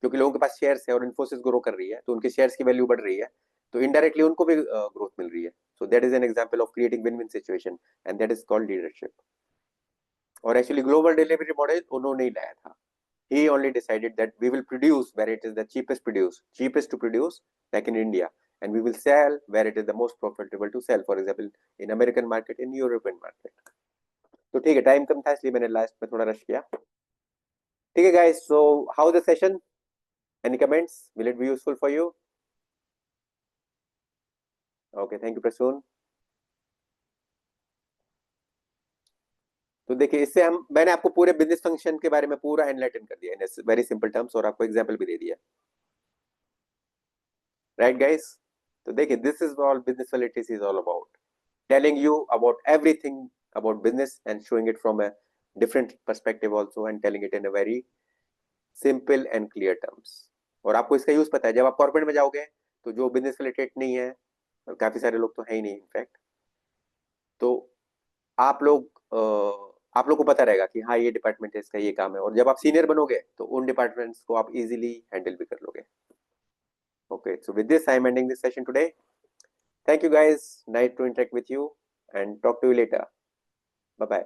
क्योंकि लोगों के पास शेयर्स है और इन्फोसिस ग्रो कर रही है, तो उनके शेयर्स की वैल्यू बढ़ रही है, तो इनडायरेक्टली उनको भी ग्रोथ मिल रही है. So that is an example of creating win win situation, and that is called leadership. और एक्चुअली ग्लोबल डिलीवरी मॉडल उन्होंने ही लाया था. he only decided that we will produce where it is the cheapest to produce, like in India, and we will sell where it is the most profitable to sell, for example in American market, in European market. तो ठीक है, time कम था इसलिए मैंने last में थोड़ा rush किया. ठीक है guys, so how the session? Any comments? Will it be useful for you? Okay, thank you Prasoon. तो देखिए, इससे मैंने आपको पूरे बिजनेस फंक्शन के बारे में पूरा एनलाइटन कर दिया इन वेरी सिंपल टर्म्स, और आपको एग्जांपल भी दे दिया. Right guys? तो देखिए, this is all business literacy is all about, telling you about everything about business and showing it from a different perspective also, and telling it in a very simple and clear terms. और आपको इसका use पता है, जब आप corporate में जाओगे तो जो बिजनेस रिलेटेड नहीं है, और काफी सारे लोग तो है ही नहीं इनफैक्ट, तो आप लोग को पता रहेगा कि हाँ ये डिपार्टमेंट है, इसका ये काम है. और जब आप सीनियर बनोगे तो उन डिपार्टमेंट्स को आप इजीली हैंडल भी कर लोगे. Okay, so with this I am ending this session today. Thank you guys, nice to interact with you, and talk to you later. Bye bye.